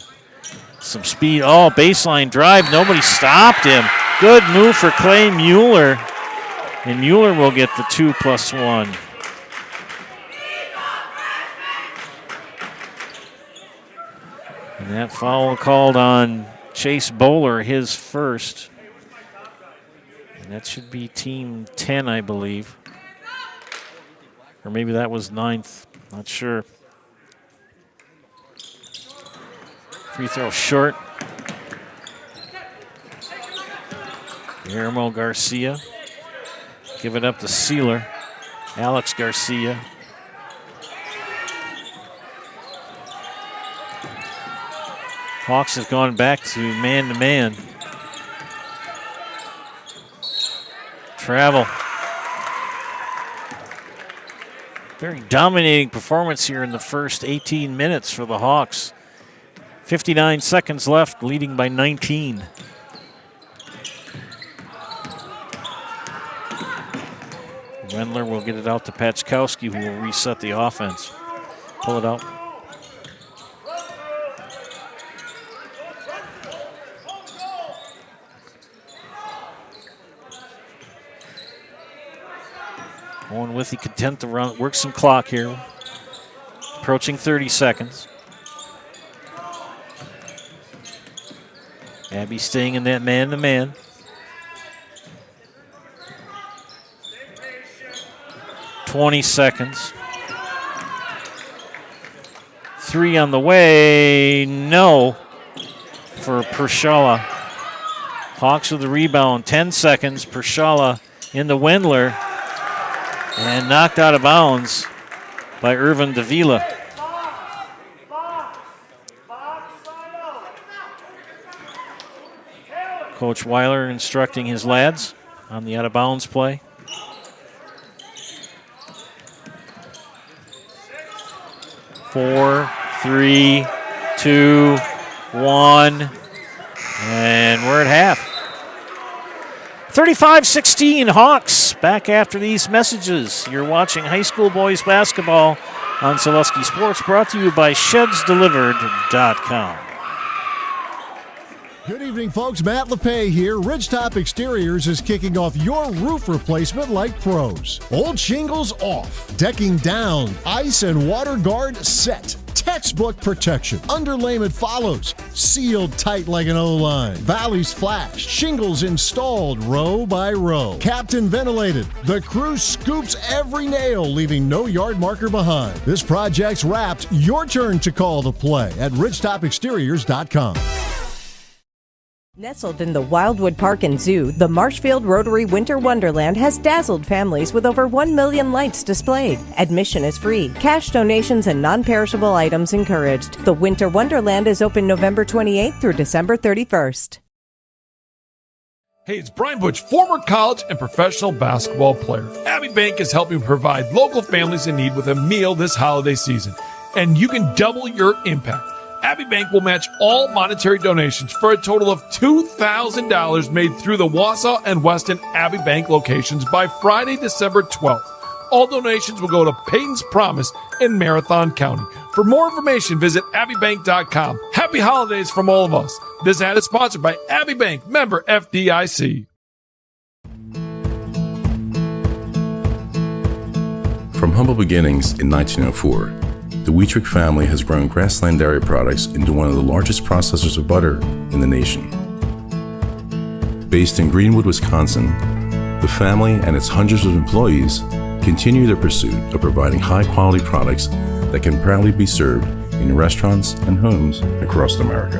speed. Oh, baseline drive. Nobody stopped him. Good move for Clay Mueller. And Mueller will get the 2+1. And that foul called on Chase Bowler, his first. And that should be team 10, I believe. Or maybe that was 9th. Not sure. Free throw short. Guillermo Garcia. Give it up to Sealer. Alex Garcia. Hawks have gone back to man-to-man. Travel. Very dominating performance here in the first 18 minutes for the Hawks. 59 seconds left, leading by 19. Wendler will get it out to Pachkowski, who will reset the offense. Pull it out. Owen-Withee content to run, work some clock here. Approaching 30 seconds. Abby staying in that man-to-man. -20 seconds. 3 on the way. No for Pershala. Hawks with the rebound. 10 seconds. Pershala into Wendler. And knocked out of bounds by Irvin Davila. Coach Weiler instructing his lads on the out-of-bounds play. Four, 3, 2, 1, and we're at half. 35-16 Hawks. Back after these messages. You're watching high school boys basketball on Zaleski Sports, brought to you by ShedsDelivered.com. Good evening, folks. Matt LePay here. Ridgetop Exteriors is kicking off your roof replacement like pros. Old shingles off, decking down, ice and water guard set. Textbook protection. Underlayment follows. Sealed tight like an O-line. Valleys flashed. Shingles installed row by row. Captain ventilated. The crew scoops every nail, leaving no yard marker behind. This project's wrapped. Your turn to call the play at ridgetopexteriors.com. Nestled in the Wildwood Park and Zoo, the Marshfield Rotary Winter Wonderland has dazzled families with over 1 million lights displayed. Admission is free. Cash donations and non-perishable items encouraged. The Winter Wonderland is open November 28th through December 31st. Hey, it's Brian Butch, former college and professional basketball player. Abbey Bank is helping provide local families in need with a meal this holiday season, and you can double your impact. Abbey Bank will match all monetary donations for a total of $2,000 made through the Wausau and Weston Abbey Bank locations by Friday, December 12th. All donations will go to Peyton's Promise in Marathon County. For more information, visit abbeybank.com. Happy holidays from all of us. This ad is sponsored by Abbey Bank, member FDIC. From humble beginnings in 1904, the Wheatrick family has grown Grassland Dairy Products into one of the largest processors of butter in the nation. Based in Greenwood, Wisconsin, the family and its hundreds of employees continue their pursuit of providing high-quality products that can proudly be served in restaurants and homes across America.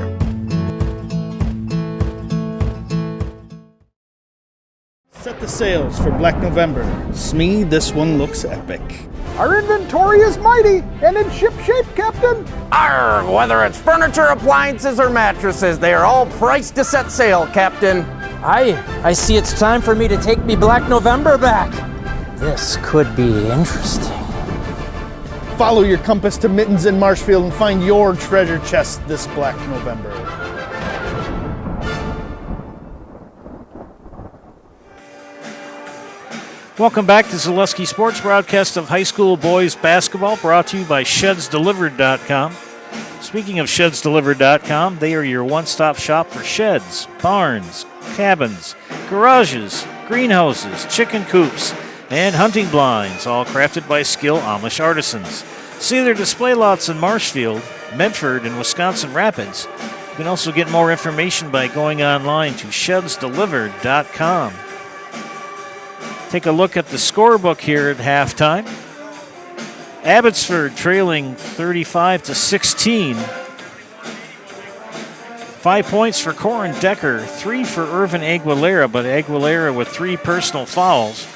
Set the sails for Black November. Smee, this one looks epic. Our inventory is mighty and in ship shape, Captain. Arr, whether it's furniture, appliances, or mattresses, they are all priced to set sail, Captain. I see it's time for me to take me Black November back. This could be interesting. Follow your compass to Mittens in Marshfield and find your treasure chest this Black November. Welcome back to Zaleski Sports, broadcast of high school boys basketball, brought to you by ShedsDelivered.com. Speaking of ShedsDelivered.com, they are your one-stop shop for sheds, barns, cabins, garages, greenhouses, chicken coops, and hunting blinds, all crafted by skilled Amish artisans. See their display lots in Marshfield, Medford, and Wisconsin Rapids. You can also get more information by going online to ShedsDelivered.com. Take a look at the scorebook here at halftime. Abbotsford trailing 35-16. 5 points for Corin Decker, 3 for Irvin Aguilera, but Aguilera with 3 personal fouls.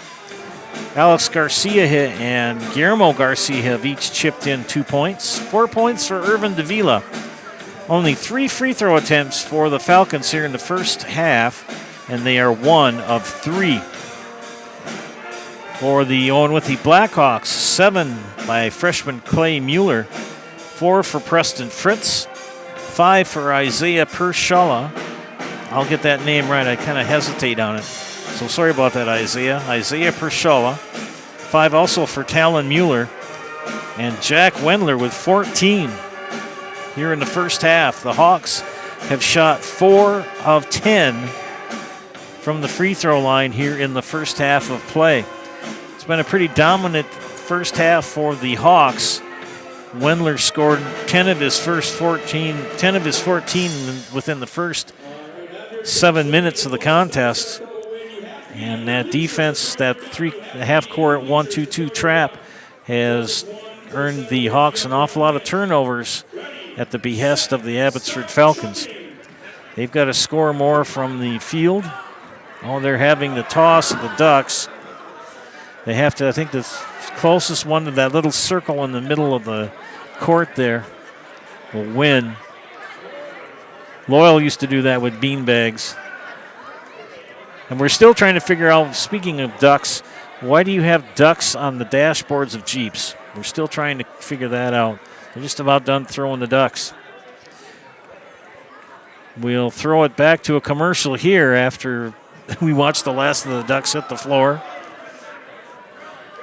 Alex Garcia and Guillermo Garcia have each chipped in 2 points. 4 points for Irvin Davila. Only 3 free throw attempts for the Falcons here in the first half, and they are 1 of 3. For the Owen-Withee Blackhawks, 7 by freshman Clay Mueller, 4 for Preston Fritz, 5 for Isaiah Pershala. I'll get that name right. I kind of hesitate on it. So sorry about that, Isaiah. Isaiah Pershala. 5 also for Talon Mueller. And Jack Wendler with 14 here in the first half. The Hawks have shot 4 of 10 from the free throw line here in the first half of play. It's been a pretty dominant first half for the Hawks. Wendler scored 10 of his 14 within the first 7 minutes of the contest. And that defense, that half-court 1-2-2 trap, has earned the Hawks an awful lot of turnovers at the behest of the Abbotsford Falcons. They've got to score more from the field. Oh, they're having the toss of the Ducks. They have to, I think the closest one to that little circle in the middle of the court there will win. Loyal used to do that with beanbags. And we're still trying to figure out, speaking of ducks, why do you have ducks on the dashboards of Jeeps? We're still trying to figure that out. They're just about done throwing the ducks. We'll throw it back to a commercial here after we watch the last of the ducks hit the floor.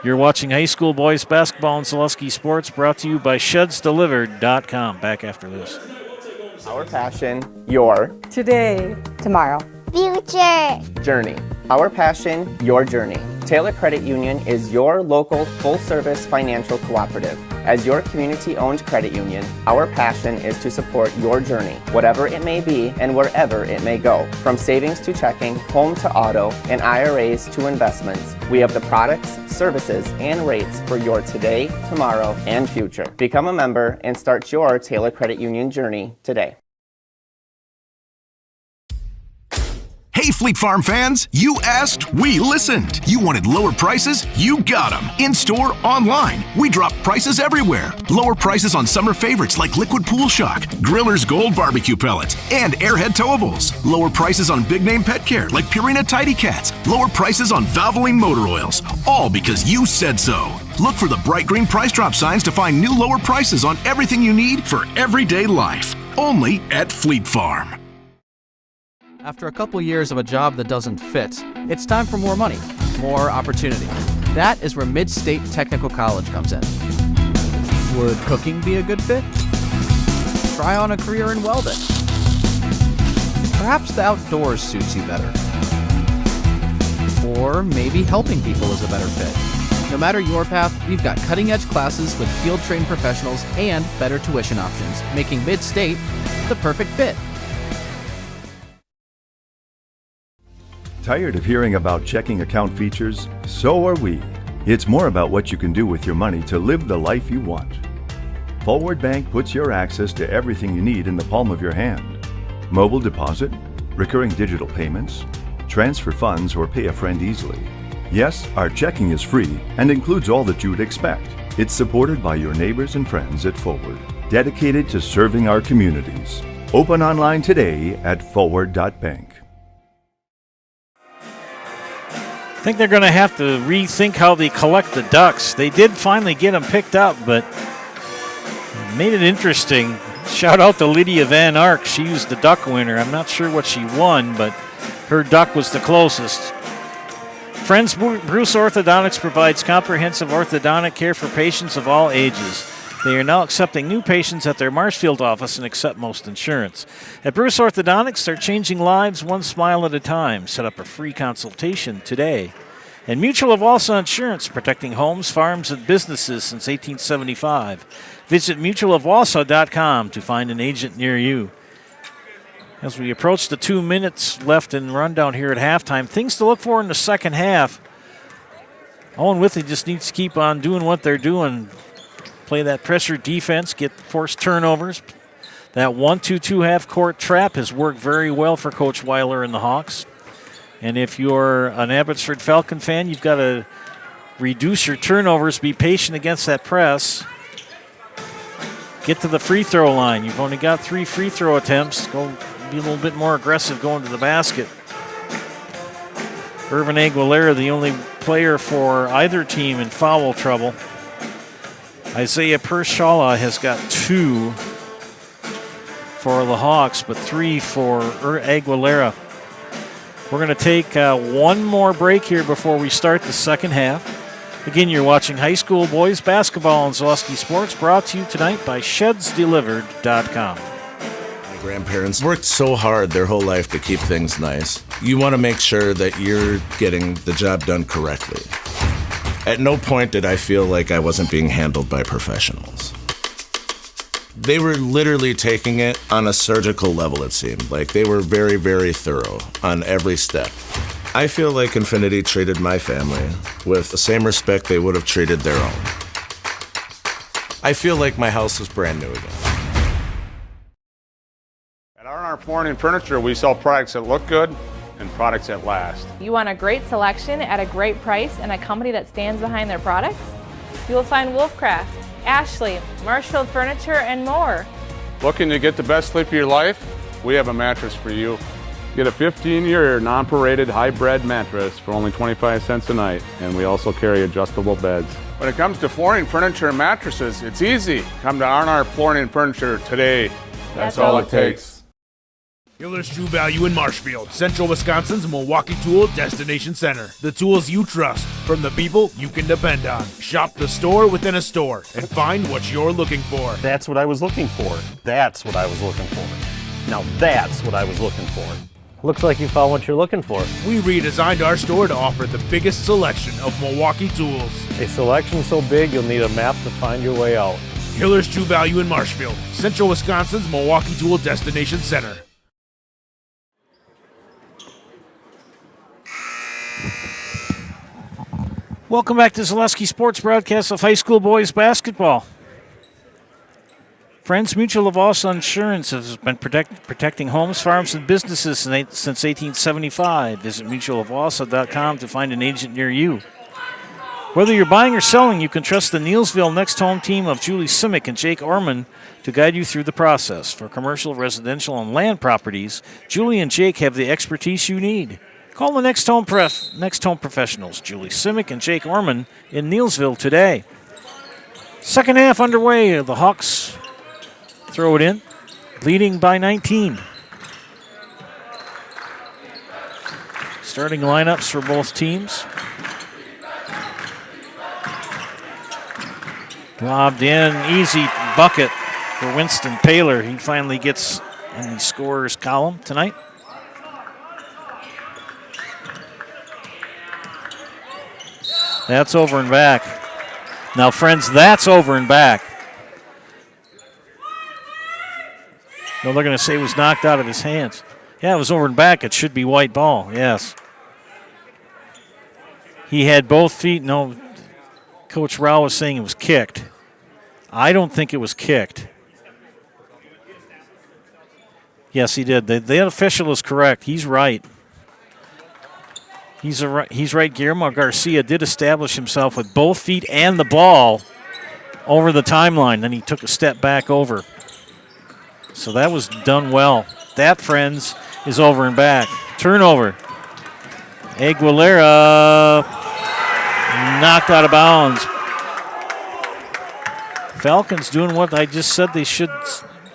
You're watching high school boys basketball in Zaleski Sports, brought to you by ShedsDelivered.com. Back after this. Our passion, your today, tomorrow, future journey. Our passion, your journey. Taylor Credit Union is your local full-service financial cooperative. As your community-owned credit union, our passion is to support your journey, whatever it may be and wherever it may go. From savings to checking, home to auto, and IRAs to investments, we have the products, services, and rates for your today, tomorrow, and future. Become a member and start your Taylor Credit Union journey today. Hey Fleet Farm fans, you asked, we listened. You wanted lower prices? You got them. In-store, online. We drop prices everywhere. Lower prices on summer favorites like Liquid Pool Shock, Griller's Gold Barbecue Pellets, and Airhead Towables. Lower prices on big name pet care like Purina Tidy Cats. Lower prices on Valvoline motor oils. All because you said so. Look for the bright green price drop signs to find new lower prices on everything you need for everyday life. Only at Fleet Farm. After a couple years of a job that doesn't fit, it's time for more money, more opportunity. That is where Mid-State Technical College comes in. Would cooking be a good fit? Try on a career in welding. Perhaps the outdoors suits you better. Or maybe helping people is a better fit. No matter your path, we've got cutting-edge classes with field-trained professionals and better tuition options, making Mid-State the perfect fit. Tired of hearing about checking account features? So are we. It's more about what you can do with your money to live the life you want. Forward Bank puts your access to everything you need in the palm of your hand. Mobile deposit, recurring digital payments, transfer funds, or pay a friend easily. Yes, our checking is free and includes all that you would expect. It's supported by your neighbors and friends at Forward, dedicated to serving our communities. Open online today at forward.bank. I think they're going to have to rethink how they collect the ducks. They did finally get them picked up, but made it interesting. Shout out to Lydia Van Ark. She was the duck winner. I'm not sure what she won, but her duck was the closest. Friends Bruce Orthodontics provides comprehensive orthodontic care for patients of all ages. They are now accepting new patients at their Marshfield office and accept most insurance. At Bruce Orthodontics, they're changing lives one smile at a time. Set up a free consultation today. And Mutual of Wausau Insurance, protecting homes, farms, and businesses since 1875. Visit mutualofwausau.com to find an agent near you. As we approach the 2 minutes left in rundown here at halftime, things to look for in the second half. Owen-Withee just needs to keep on doing what they're doing. Play that pressure defense, get forced turnovers. That 1-2-2 half-court trap has worked very well for Coach Weiler and the Hawks. And if you're an Abbotsford Falcon fan, you've got to reduce your turnovers, be patient against that press. Get to the free throw line. You've only got 3 free throw attempts. Go be a little bit more aggressive going to the basket. Irvin Aguilera, the only player for either team in foul trouble. Isaiah Pershala has got 2 for the Hawks, but 3 for Aguilera. We're going to take one more break here before we start the second half. Again, you're watching high school boys basketball on Zaleski Sports, brought to you tonight by ShedsDelivered.com. My grandparents worked so hard their whole life to keep things nice. You want to make sure that you're getting the job done correctly. At no point did I feel like I wasn't being handled by professionals. They were literally taking it on a surgical level, it seemed. Like they were very, very thorough on every step. I feel like Infinity treated my family with the same respect they would have treated their own. I feel like my house is brand new again. At R&R Flooring and Furniture, we sell products that look good and products that last. You want a great selection at a great price and a company that stands behind their products? You will find Wolfcraft, Ashley, Marshfield Furniture, and more. Looking to get the best sleep of your life? We have a mattress for you. Get a 15-year non-paraded hybrid mattress for only 25 cents a night, and we also carry adjustable beds. When it comes to flooring, furniture, and mattresses, it's easy. Come to R&R Flooring and Furniture today. That's all it takes. Hiller's True Value in Marshfield, Central Wisconsin's Milwaukee Tool Destination Center. The tools you trust from the people you can depend on. Shop the store within a store and find what you're looking for. That's what I was looking for. That's what I was looking for. Now that's what I was looking for. Looks like you found what you're looking for. We redesigned our store to offer the biggest selection of Milwaukee tools. A selection so big you'll need a map to find your way out. Hiller's True Value in Marshfield, Central Wisconsin's Milwaukee Tool Destination Center. Welcome back to Zaleski Sports broadcast of high school boys basketball. Friends Mutual of Wausau Insurance has been protecting homes, farms, and businesses since 1875. Visit mutualofwausau.com to find an agent near you. Whether you're buying or selling, you can trust the Neilsville Next Home team of Julie Simic and Jake Orman to guide you through the process. For commercial, residential, and land properties, Julie and Jake have the expertise you need. Call the Next Home professionals, Julie Simic and Jake Orman in Neilsville today. Second half underway. The Hawks throw it in, leading by 19. Starting lineups for both teams. Lobbed in, easy bucket for Winston Paler. He finally gets in the scorer's column tonight. That's over and back. Now, friends, that's over and back. No, they're going to say it was knocked out of his hands. Yeah, it was over and back. It should be white ball, yes. He had both feet. No, Coach Rao was saying it was kicked. I don't think it was kicked. Yes, he did. The official is correct. He's right. He's right. Guillermo Garcia did establish himself with both feet and the ball over the timeline. Then he took a step back over. So that was done well. That, friends, is over and back. Turnover. Aguilera knocked out of bounds. Falcons doing what I just said they should.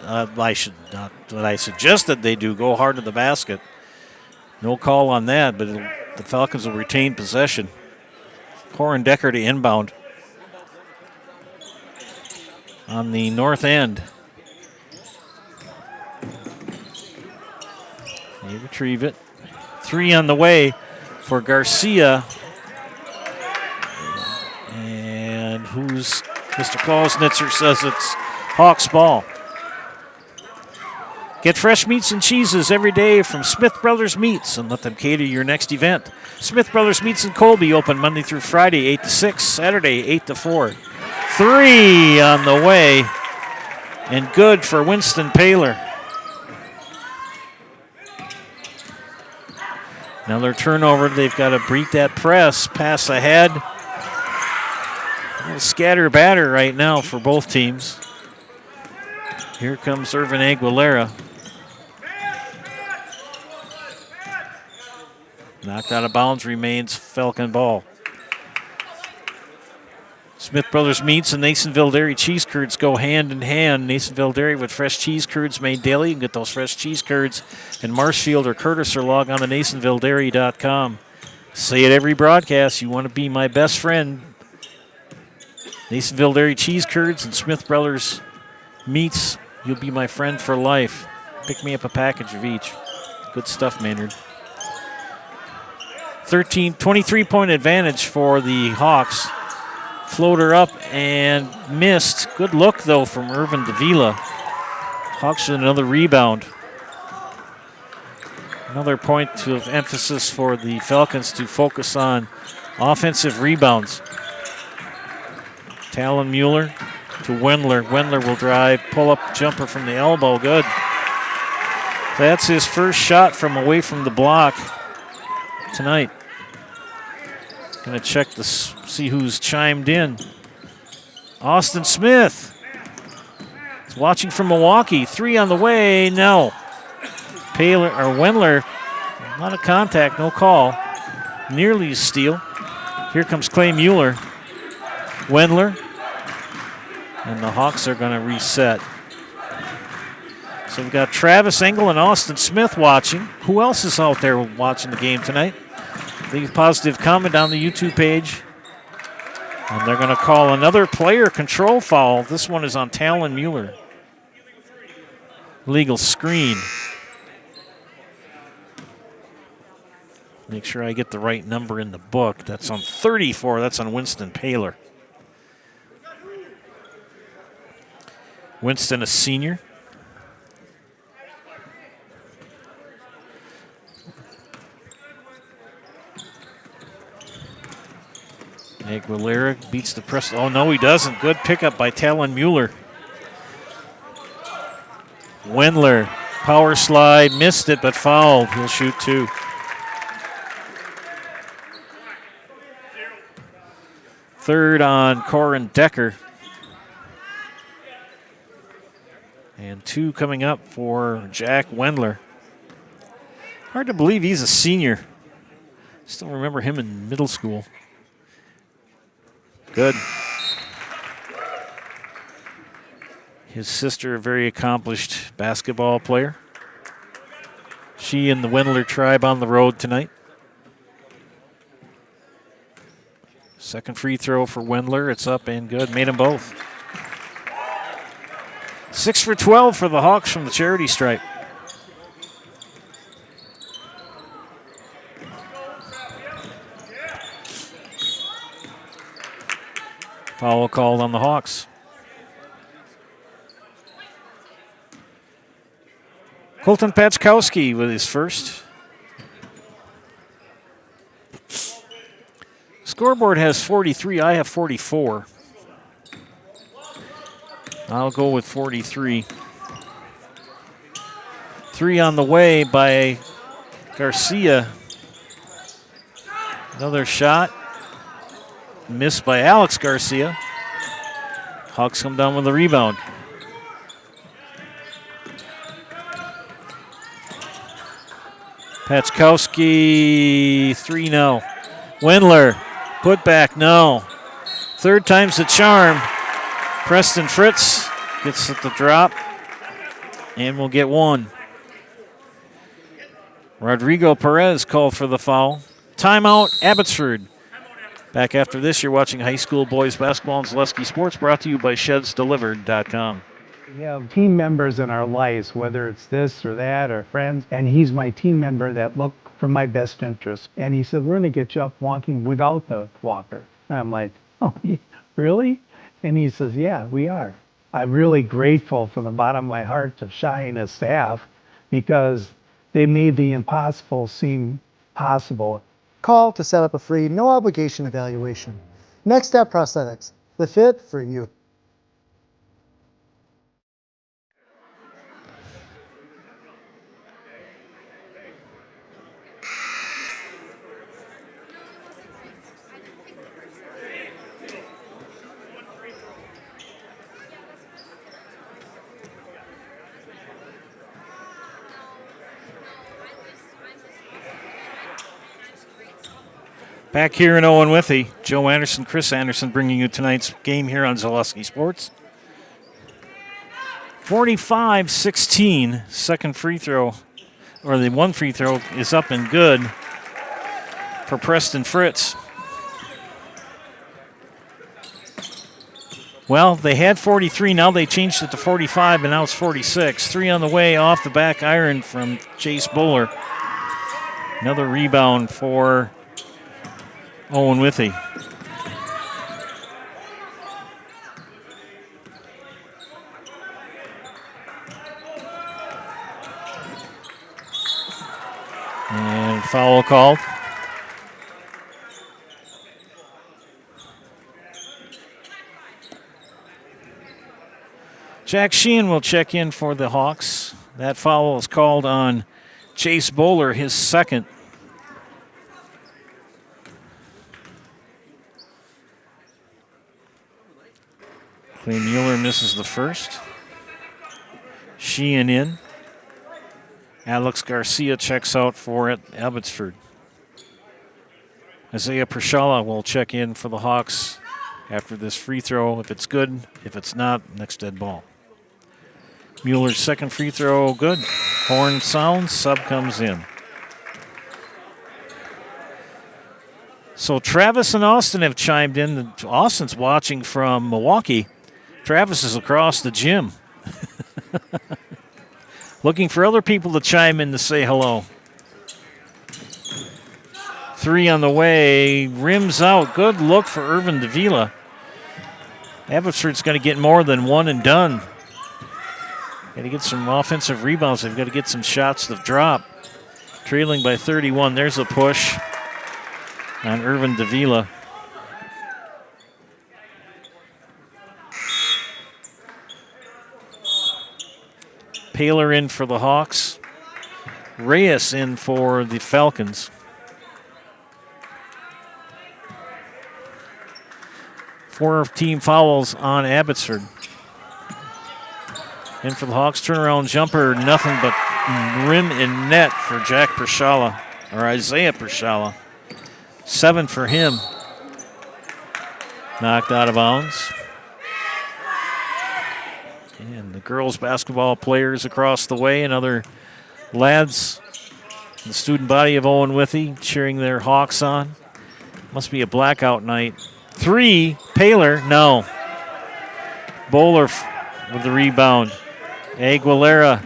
I should not. What I suggested they do. Go hard to the basket. No call on that, but the Falcons will retain possession. Corin Decker to inbound on the north end. They retrieve it. 3 on the way for Garcia. And who's Mr. Klausnitzer says it's Hawks ball. Get fresh meats and cheeses every day from Smith Brothers Meats and let them cater your next event. Smith Brothers Meats in Colby open Monday through Friday 8 to 6, Saturday 8 to 4. 3 on the way and good for Winston Paler. Another turnover. They've got to break that press. Pass ahead. A little scatter batter right now for both teams. Here comes Irvin Aguilera. Knocked out of bounds, remains Falcon ball. Smith Brothers Meats and Nasonville Dairy cheese curds go hand in hand. Nasonville Dairy with fresh cheese curds made daily. You can get those fresh cheese curds in Marshfield or Curtis or log on to NasonvilleDairy.com. Say it every broadcast. You want to be my best friend. Nasonville Dairy cheese curds and Smith Brothers Meats. You'll be my friend for life. Pick me up a package of each. Good stuff, Maynard. 23-point advantage for the Hawks. Floater up and missed. Good look, though, from Irvin Davila. Hawks with another rebound. Another point of emphasis for the Falcons to focus on offensive rebounds. Talon Mueller to Wendler. Wendler will drive, pull up jumper from the elbow. Good. That's his first shot from away from the block tonight. Going to check to see who's chimed in. Austin Smith is watching from Milwaukee. 3 on the way. No. Paler or Wendler. A lot of contact. No call. Nearly a steal. Here comes Clay Mueller. Wendler. And the Hawks are going to reset. So we've got Travis Engel and Austin Smith watching. Who else is out there watching the game tonight? Leave a positive comment on the YouTube page. And they're going to call another player control foul. This one is on Talon Mueller. Legal screen. Make sure I get the right number in the book. That's on 34. That's on Winston Paler. Winston, a senior. Aguilera beats the press. Oh, no, he doesn't. Good pickup by Talon Mueller. Wendler, power slide, missed it, but fouled. He'll shoot 2. Third on Corin Decker. And 2 coming up for Jack Wendler. Hard to believe he's a senior. Still remember him in middle school. Good. His sister, a very accomplished basketball player. She and the Wendler tribe on the road tonight. Second free throw for Wendler. It's up and good. Made them both. 6 for 12 for the Hawks from the charity stripe. Foul called on the Hawks. Colton Pachkowski with his first. Scoreboard has 43. I have 44. I'll go with 43. 3 on the way by Garcia. Another shot. Missed by Alex Garcia. Hawks come down with the rebound. Patchkowski, 3 no. Wendler, put back, no. Third time's the charm. Preston Fritz gets at the drop and will get 1. Rodrigo Perez called for the foul. Timeout, Abbotsford. Back after this, you're watching high school boys basketball on Zaleski Sports, brought to you by ShedsDelivered.com. We have team members in our lives, whether it's this or that or friends, and he's my team member that look for my best interest. And he said, we're going to get you up walking without the walker. And I'm like, oh, really? And he says, yeah, we are. I'm really grateful from the bottom of my heart to Shai and his staff because they made the impossible seem possible. Call to set up a free, no obligation evaluation. Next Step Prosthetics, the fit for you. Back here in Owen-Withee, Joe Anderson, Chris Anderson bringing you tonight's game here on Zaleski Sports. 45-16, second free throw, or the one free throw is up and good for Preston Fritz. Well, they had 43, now they changed it to 45, and now it's 46. 3 on the way off the back iron from Chase Bowler. Another rebound for Owen-Withee. And foul called. Jack Sheehan will check in for the Hawks. That foul is called on Chase Bowler, his second. Clay Mueller misses the first. Sheehan in. Alex Garcia checks out for it, Abbotsford. Isaiah Pershala will check in for the Hawks after this free throw. If it's good, if it's not, next dead ball. Mueller's second free throw, good. Horn sounds, sub comes in. So Travis and Austin have chimed in. Austin's watching from Milwaukee. Travis is across the gym. Looking for other people to chime in to say hello. 3 on the way, rims out. Good look for Irvin Davila. Abbotsford's going to get more than one and done. Got to get some offensive rebounds. They've got to get some shots to drop. Trailing by 31. There's a push on Irvin Davila. Paler in for the Hawks. Reyes in for the Falcons. Four team fouls on Abbotsford. In for the Hawks, turnaround jumper, nothing but rim and net for Jack Pershala, or Isaiah Pershala. 7 for him. Knocked out of bounds. And the girls basketball players across the way and other lads, the student body of Owen-Withee cheering their Hawks on. Must be a blackout night. 3, Paler, no. Bowler with the rebound. Aguilera.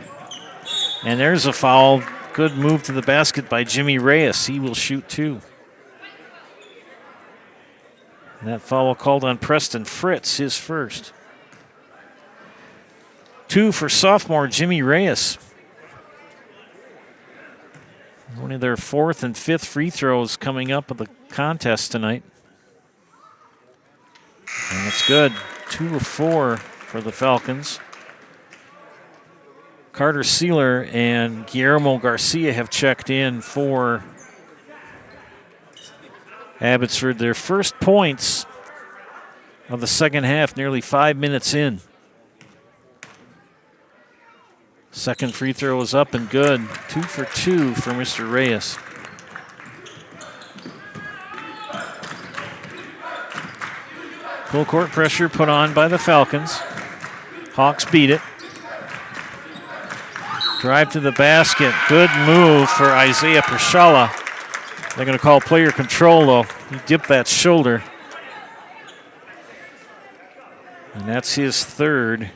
And there's a foul. Good move to the basket by Jimmy Reyes. He will shoot 2. And that foul called on Preston Fritz, his first. 2 for sophomore Jimmy Reyes. One of their 4th and 5th free throws coming up of the contest tonight. And it's good. 2 of 4 for the Falcons. Carter Sealer and Guillermo Garcia have checked in for Abbotsford. Their first points of the second half, nearly 5 minutes in. Second free throw is up and good. 2 for 2 for Mr. Reyes. Full court pressure put on by the Falcons. Hawks beat it. Drive to the basket. Good move for Isaiah Pershala. They're going to call player control, though. He dipped that shoulder. And that's his third.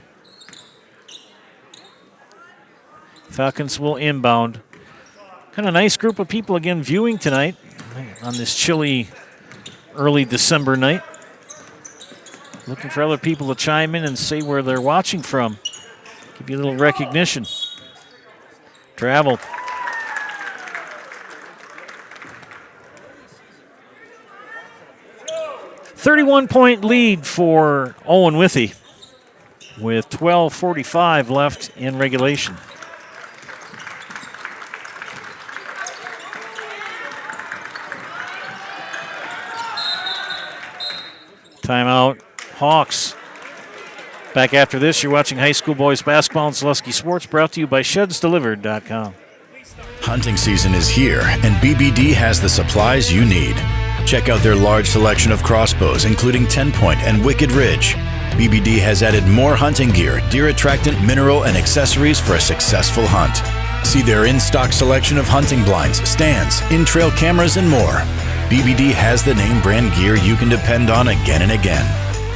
Falcons will inbound. Kind of nice group of people again viewing tonight on this chilly early December night. Looking for other people to chime in and say where they're watching from. Give you a little recognition. Travel. .31 lead for Owen-Withee with 12:45 left in regulation. Timeout. Hawks. Back after this, you're watching high school boys basketball and Zaleski Sports, brought to you by ShedsDelivered.com. Hunting season is here, and BBD has the supplies you need. Check out their large selection of crossbows, including 10-point and Wicked Ridge. BBD has added more hunting gear, deer attractant, mineral, and accessories for a successful hunt. See their in-stock selection of hunting blinds, stands, in-trail cameras, and more. BBD has the name brand gear you can depend on again and again.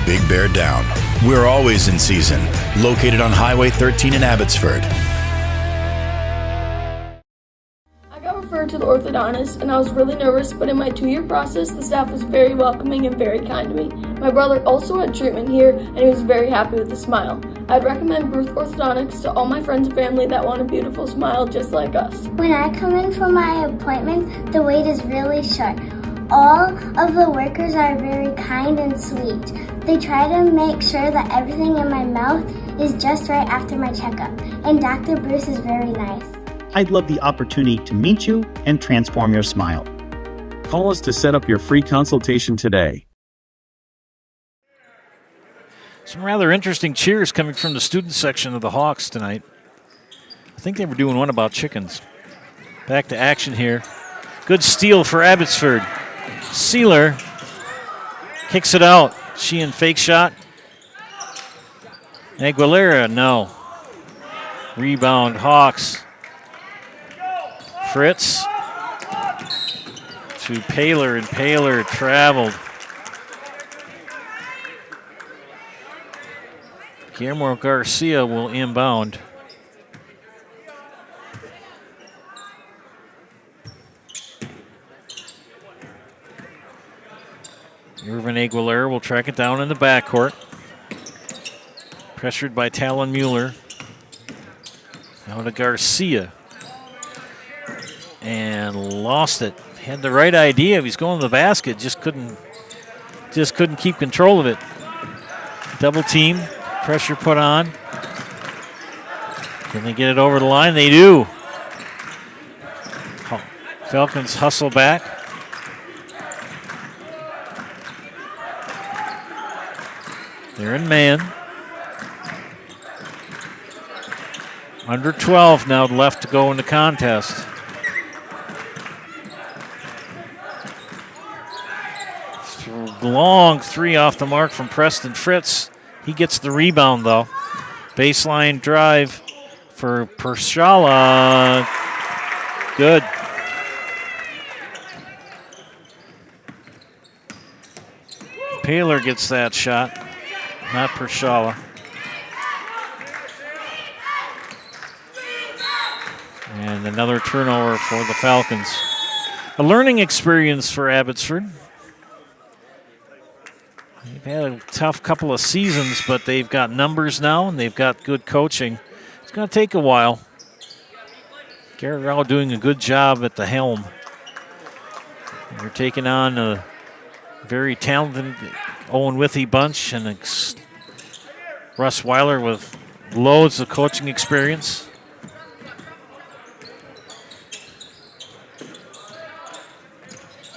Big Bear Down. We're always in season. Located on Highway 13 in Abbotsford. I got referred to the orthodontist and I was really nervous, but in my 2-year process, the staff was very welcoming and very kind to me. My brother also had treatment here and he was very happy with the smile. I'd recommend Ruth Orthodontics to all my friends and family that want a beautiful smile just like us. When I come in for my appointment, the wait is really short. All of the workers are very kind and sweet. They try to make sure that everything in my mouth is just right after my checkup, and Dr. Bruce is very nice. I'd love the opportunity to meet you and transform your smile. Call us to set up your free consultation today. Some rather interesting cheers coming from the student section of the Hawks tonight. I think they were doing one about chickens. Back to action here. Good steal for Abbotsford. Sealer kicks it out. Sheehan fake shot. Aguilera, no. Rebound, Hawks. Fritz to Paler, and Paler traveled. Guillermo Garcia will inbound. Irvin Aguilera will track it down in the backcourt. Pressured by Talon Mueller. Now to Garcia. And lost it. Had the right idea. He's going to the basket. Just couldn't keep control of it. Double team. Pressure put on. Can they get it over the line? They do. Falcons hustle back. They're in man. Under 12 now left to go in the contest. Long three off the mark from Preston Fritz. He gets the rebound though. Baseline drive for Pershala. Good. Paler gets that shot, not Pershala. And another turnover for the Falcons. A learning experience for Abbotsford. They've had a tough couple of seasons, but they've got numbers now and they've got good coaching. It's going to take a while. Garrett Rao doing a good job at the helm. They're taking on a very talented Owen-Withee bunch and Russ Weiler with loads of coaching experience.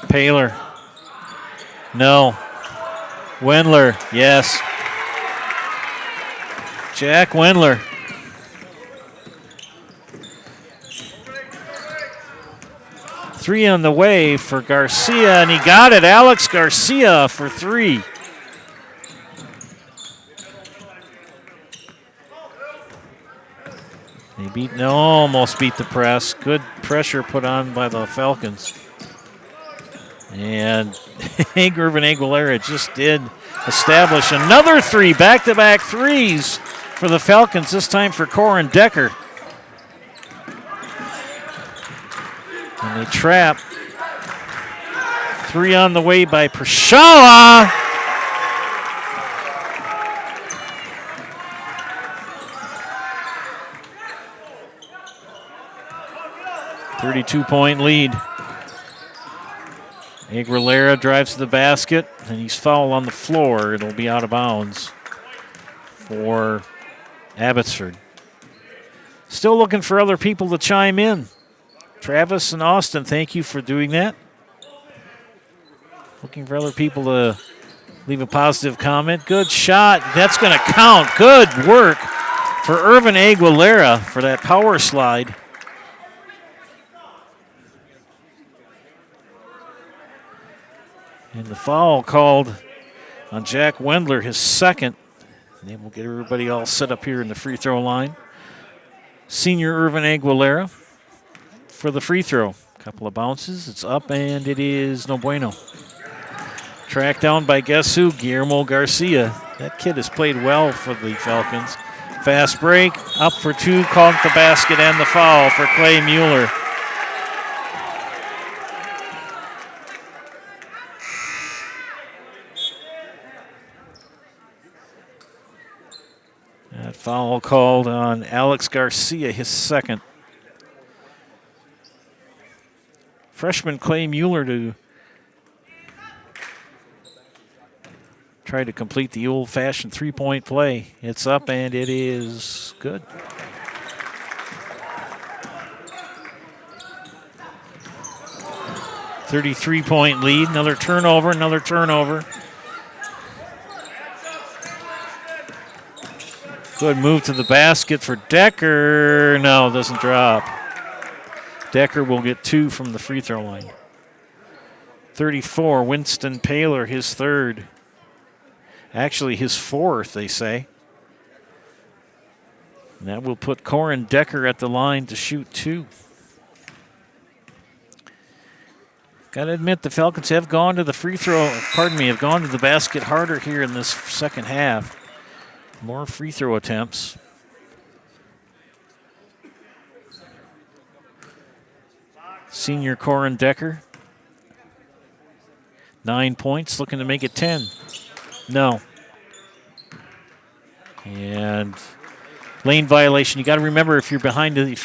Paler. No. Wendler, yes. Jack Wendler. Three on the way for Garcia, and he got it. Alex Garcia for three. They almost beat the press. Good pressure put on by the Falcons. And Irvin Aguilera just did establish another three, back-to-back threes for the Falcons, this time for Corin Decker. And they trap. Three on the way by Pershala. .32 lead. Aguilera drives to the basket, and he's fouled on the floor. It'll be out of bounds for Abbotsford. Still looking for other people to chime in. Travis and Austin, thank you for doing that. Looking for other people to leave a positive comment. Good shot. That's going to count. Good work for Irvin Aguilera for that power slide. And the foul called on Jack Wendler, his second. And then we'll get everybody all set up here in the free throw line. Senior Irvin Aguilera for the free throw. Couple of bounces. It's up, and it is no bueno. Tracked down by guess who? Guillermo Garcia. That kid has played well for the Falcons. Fast break. Up for two. Caught the basket and the foul for Clay Mueller. That foul called on Alex Garcia, his second. Freshman Clay Mueller to try to complete the old-fashioned three-point play. It's up, and it is good. .33 lead. Another turnover. Good move to the basket for Decker. No, doesn't drop. Decker will get two from the free throw line. 34, Winston Paler, his third. Actually, his fourth, they say. And that will put Corin Decker at the line to shoot two. Got to admit, the Falcons have gone to the have gone to the basket harder here in this second half. More free throw attempts. Senior Corin Decker. 9 points, looking to make it 10. No. And lane violation. You got to remember, if you're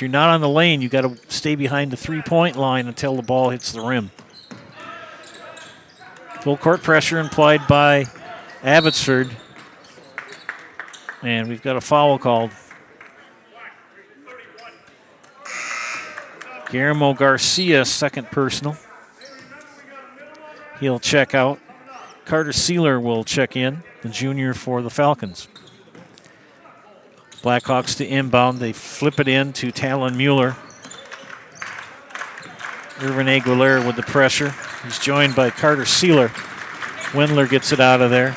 not on the lane, you got to stay behind the three-point line until the ball hits the rim. Full court pressure implied by Abbotsford. And we've got a foul called. Guillermo Garcia, second personal. He'll check out. Carter Sealer will check in, the junior for the Falcons. Blackhawks to inbound. They flip it in to Talon Mueller. Irvin Aguilera with the pressure. He's joined by Carter Sealer. Wendler gets it out of there.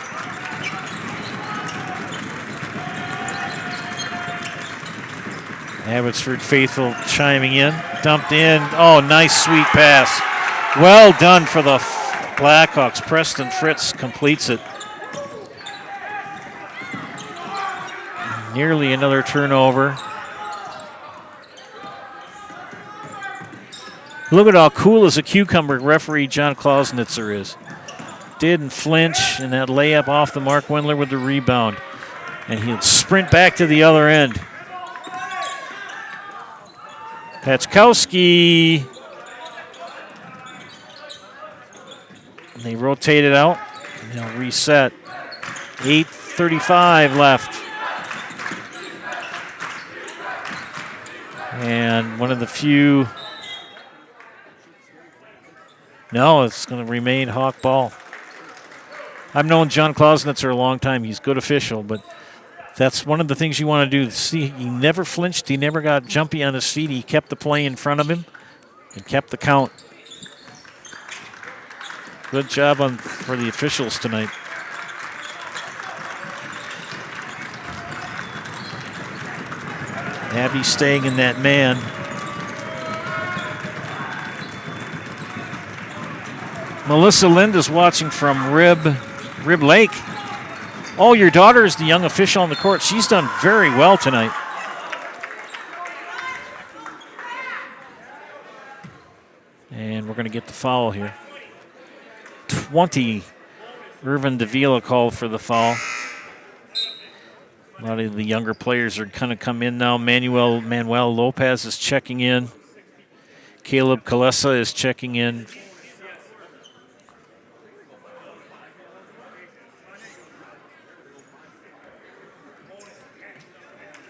Abbotsford faithful chiming in. Dumped in. Oh, nice sweet pass. Well done for the Blackhawks. Preston Fritz completes it. Nearly another turnover. Look at how cool as a cucumber referee John Klausnitzer is. Didn't flinch, and that layup off the mark. Wendler with the rebound. And he'll sprint back to the other end. Patchkowski. And they rotate it out. And they'll reset. 8:35 left. And one of the few. No, it's going to remain Hawk ball. I've known John Klausnitzer a long time. He's a good official, but that's one of the things you want to do. See, he never flinched. He never got jumpy on his feet. He kept the play in front of him and kept the count. Good job for the officials tonight. Abby staying in that man. Melissa Lind is watching from Rib Lake. Oh, your daughter is the young official on the court. She's done very well tonight. And we're going to get the foul here. 20. Irvin Davila called for the foul. A lot of the younger players are kind of come in now. Manuel Lopez is checking in. Caleb Kalesa is checking in.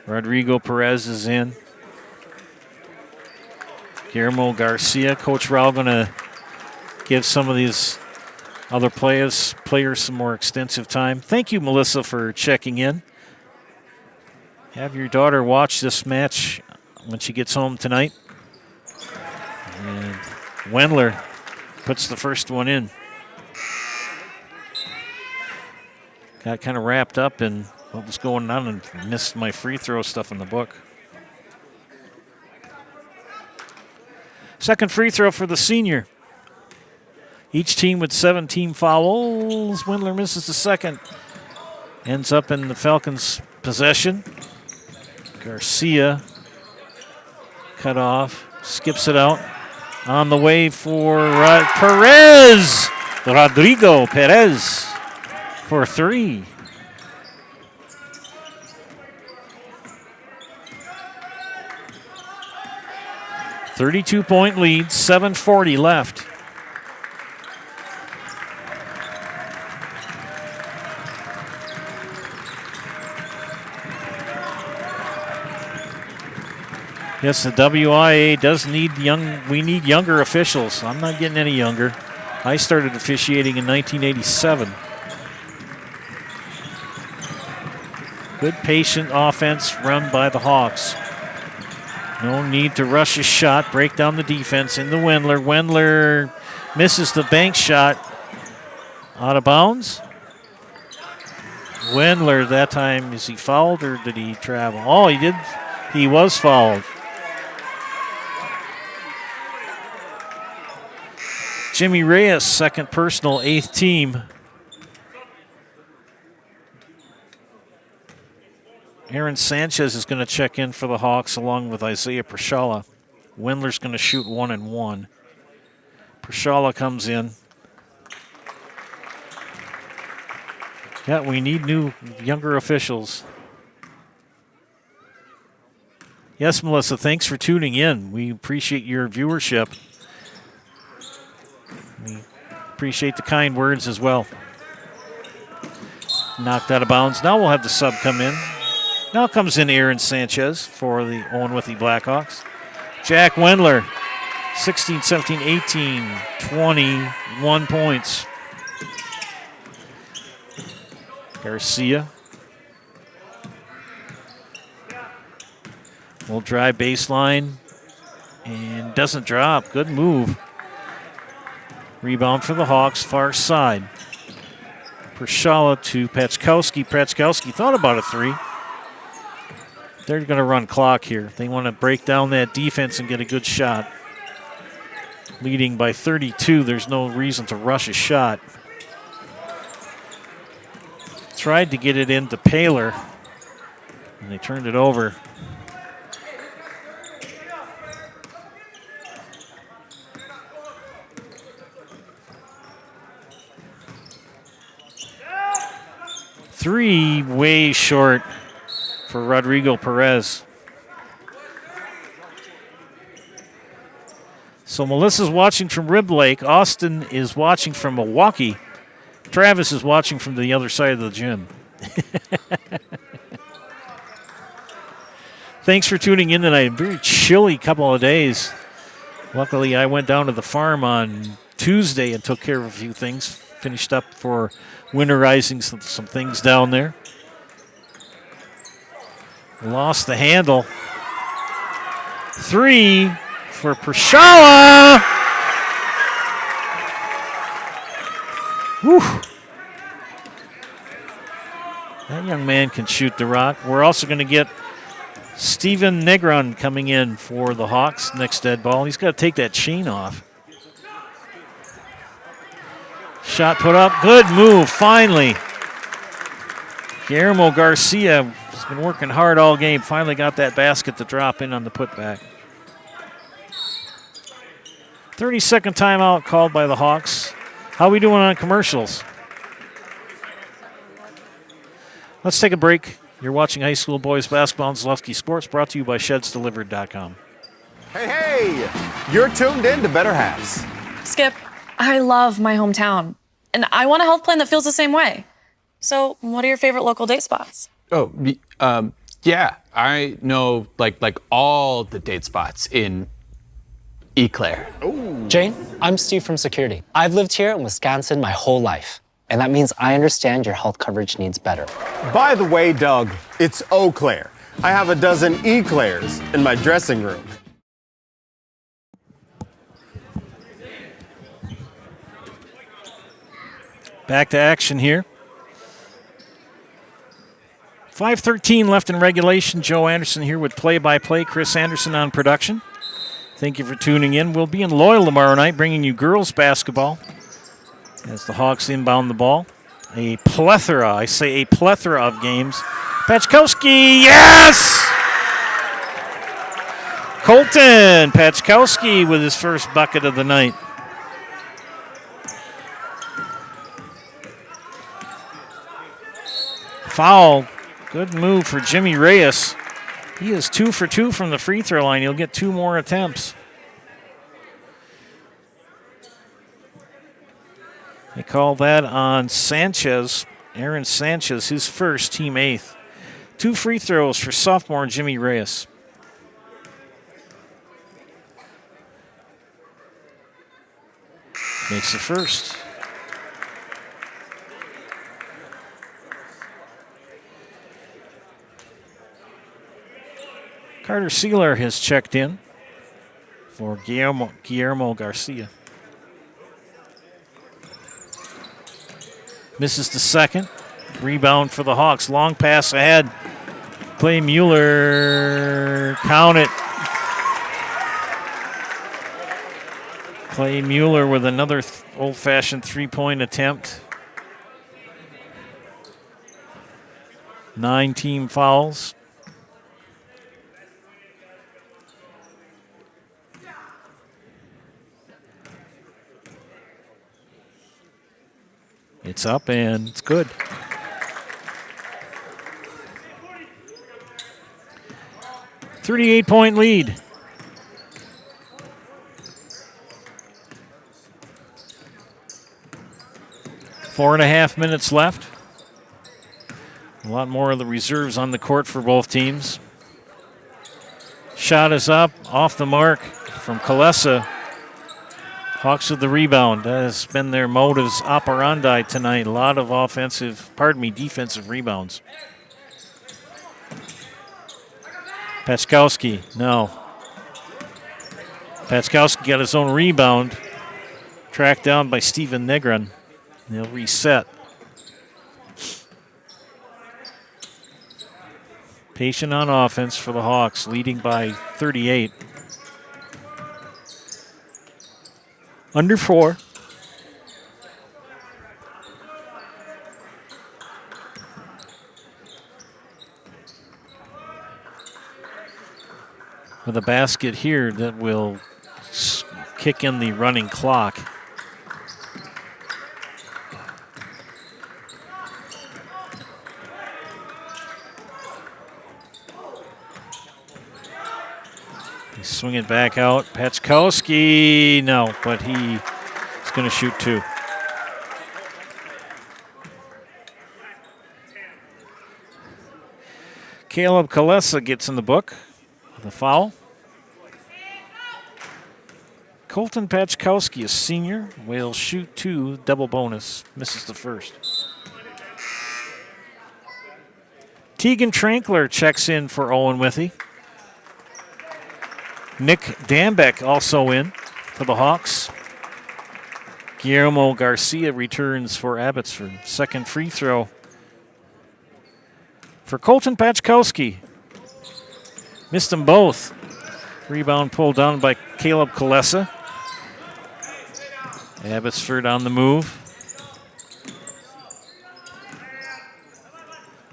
Rodrigo Perez is in. Guillermo Garcia. Coach Rao going to give some of these other players some more extensive time. Thank you, Melissa, for checking in. Have your daughter watch this match when she gets home tonight. And Wendler puts the first one in. Got kind of wrapped up in what was going on and missed my free throw stuff in the book. Second free throw for the senior. Each team with 7 team fouls. Wendler misses the second. Ends up in the Falcons' possession. Garcia cut off, skips it out. On the way for Perez. Rodrigo Perez for 3. .32 lead, 7:40 left. Yes, the WIAA does need we need younger officials. I'm not getting any younger. I started officiating in 1987. Good patient offense run by the Hawks. No need to rush a shot, break down the defense into Wendler. Wendler misses the bank shot. Out of bounds. Wendler that time, is he fouled or did he travel? Oh, he did. He was fouled. Jimmy Reyes, second personal, 8th team. Aaron Sanchez is going to check in for the Hawks along with Isaiah Pershala. Wendler's going to shoot 1 and 1. Pershala comes in. Yeah, we need new, younger officials. Yes, Melissa, thanks for tuning in. We appreciate your viewership. We appreciate the kind words as well. Knocked out of bounds. Now we'll have the sub come in. Now comes in Aaron Sanchez for the Owen-Withee Blackhawks. Jack Wendler, 16, 17, 18, 21 points. Garcia will drive baseline and doesn't drop. Good move. Rebound for the Hawks, far side. Pershala to Paczkowski. Paczkowski thought about a 3. They're going to run clock here. They want to break down that defense and get a good shot. Leading by 32, there's no reason to rush a shot. Tried to get it into Paler, and they turned it over. Three way short for Rodrigo Perez. So Melissa's watching from Rib Lake. Austin is watching from Milwaukee. Travis is watching from the other side of the gym. Thanks for tuning in tonight. A very chilly couple of days. Luckily, I went down to the farm on Tuesday and took care of a few things. finished up for winterizing some things down there. Lost the handle. 3 for Pershawa. Whew. That young man can shoot the rock. We're also going to get Steven Negron coming in for the Hawks next dead ball. He's got to take that chain off. Shot put up. Good move, finally. Guillermo Garcia has been working hard all game. Finally got that basket to drop in on the putback. 30-second timeout called by the Hawks. How we doing on commercials? Let's take a break. You're watching high school boys basketball on Zalewski Sports, brought to you by ShedsDelivered.com. Hey, you're tuned in to Better Halves. Skip, I love my hometown, and I want a health plan that feels the same way. So, what are your favorite local date spots? Oh, yeah, I know like all the date spots in Eau Claire. Jane, I'm Steve from security. I've lived here in Wisconsin my whole life, and that means I understand your health coverage needs better. By the way, Doug, it's Eau Claire. I have a dozen Eclairs in my dressing room. Back to action here. 5:13 left in regulation. Joe Anderson here with play-by-play. Chris Anderson on production. Thank you for tuning in. We'll be in Loyal tomorrow night bringing you girls basketball as the Hawks inbound the ball. A plethora of games. Pachkowski, yes! Colton Pachkowski with his first bucket of the night. Foul. Good move for Jimmy Reyes. He is 2 for 2 from the free throw line. He'll get 2 more attempts. They call that on Sanchez, Aaron Sanchez, his first, team 8th. 2 free throws for sophomore Jimmy Reyes. Makes the first. Carter Sealer has checked in for Guillermo Garcia. Misses the second. Rebound for the Hawks. Long pass ahead. Clay Mueller. Count it. Clay Mueller with another old-fashioned three-point attempt. 9 team fouls. It's up and it's good. .38 lead. Four and a half minutes left. A lot more of the reserves on the court for both teams. Shot is up, off the mark from Kalesa. Hawks with the rebound. That has been their modus operandi tonight. A lot of defensive rebounds. Pachkowski, no. Pachkowski got his own rebound. Tracked down by Steven Negron. They'll reset. Patient on offense for the Hawks, leading by 38. Under 4. With a basket here that will kick in the running clock. They swing it back out. Pachkowski, no, but he's going to shoot 2. Caleb Kalesa gets in the book with a foul. Colton Pachkowski, a senior, will shoot 2, double bonus, misses the first. Tegan Trankler checks in for Owen-Withee. Nick Dambeck also in for the Hawks. Guillermo Garcia returns for Abbotsford. Second free throw for Colton Pachkowski. Missed them both. Rebound pulled down by Caleb Kalesa. Abbotsford on the move.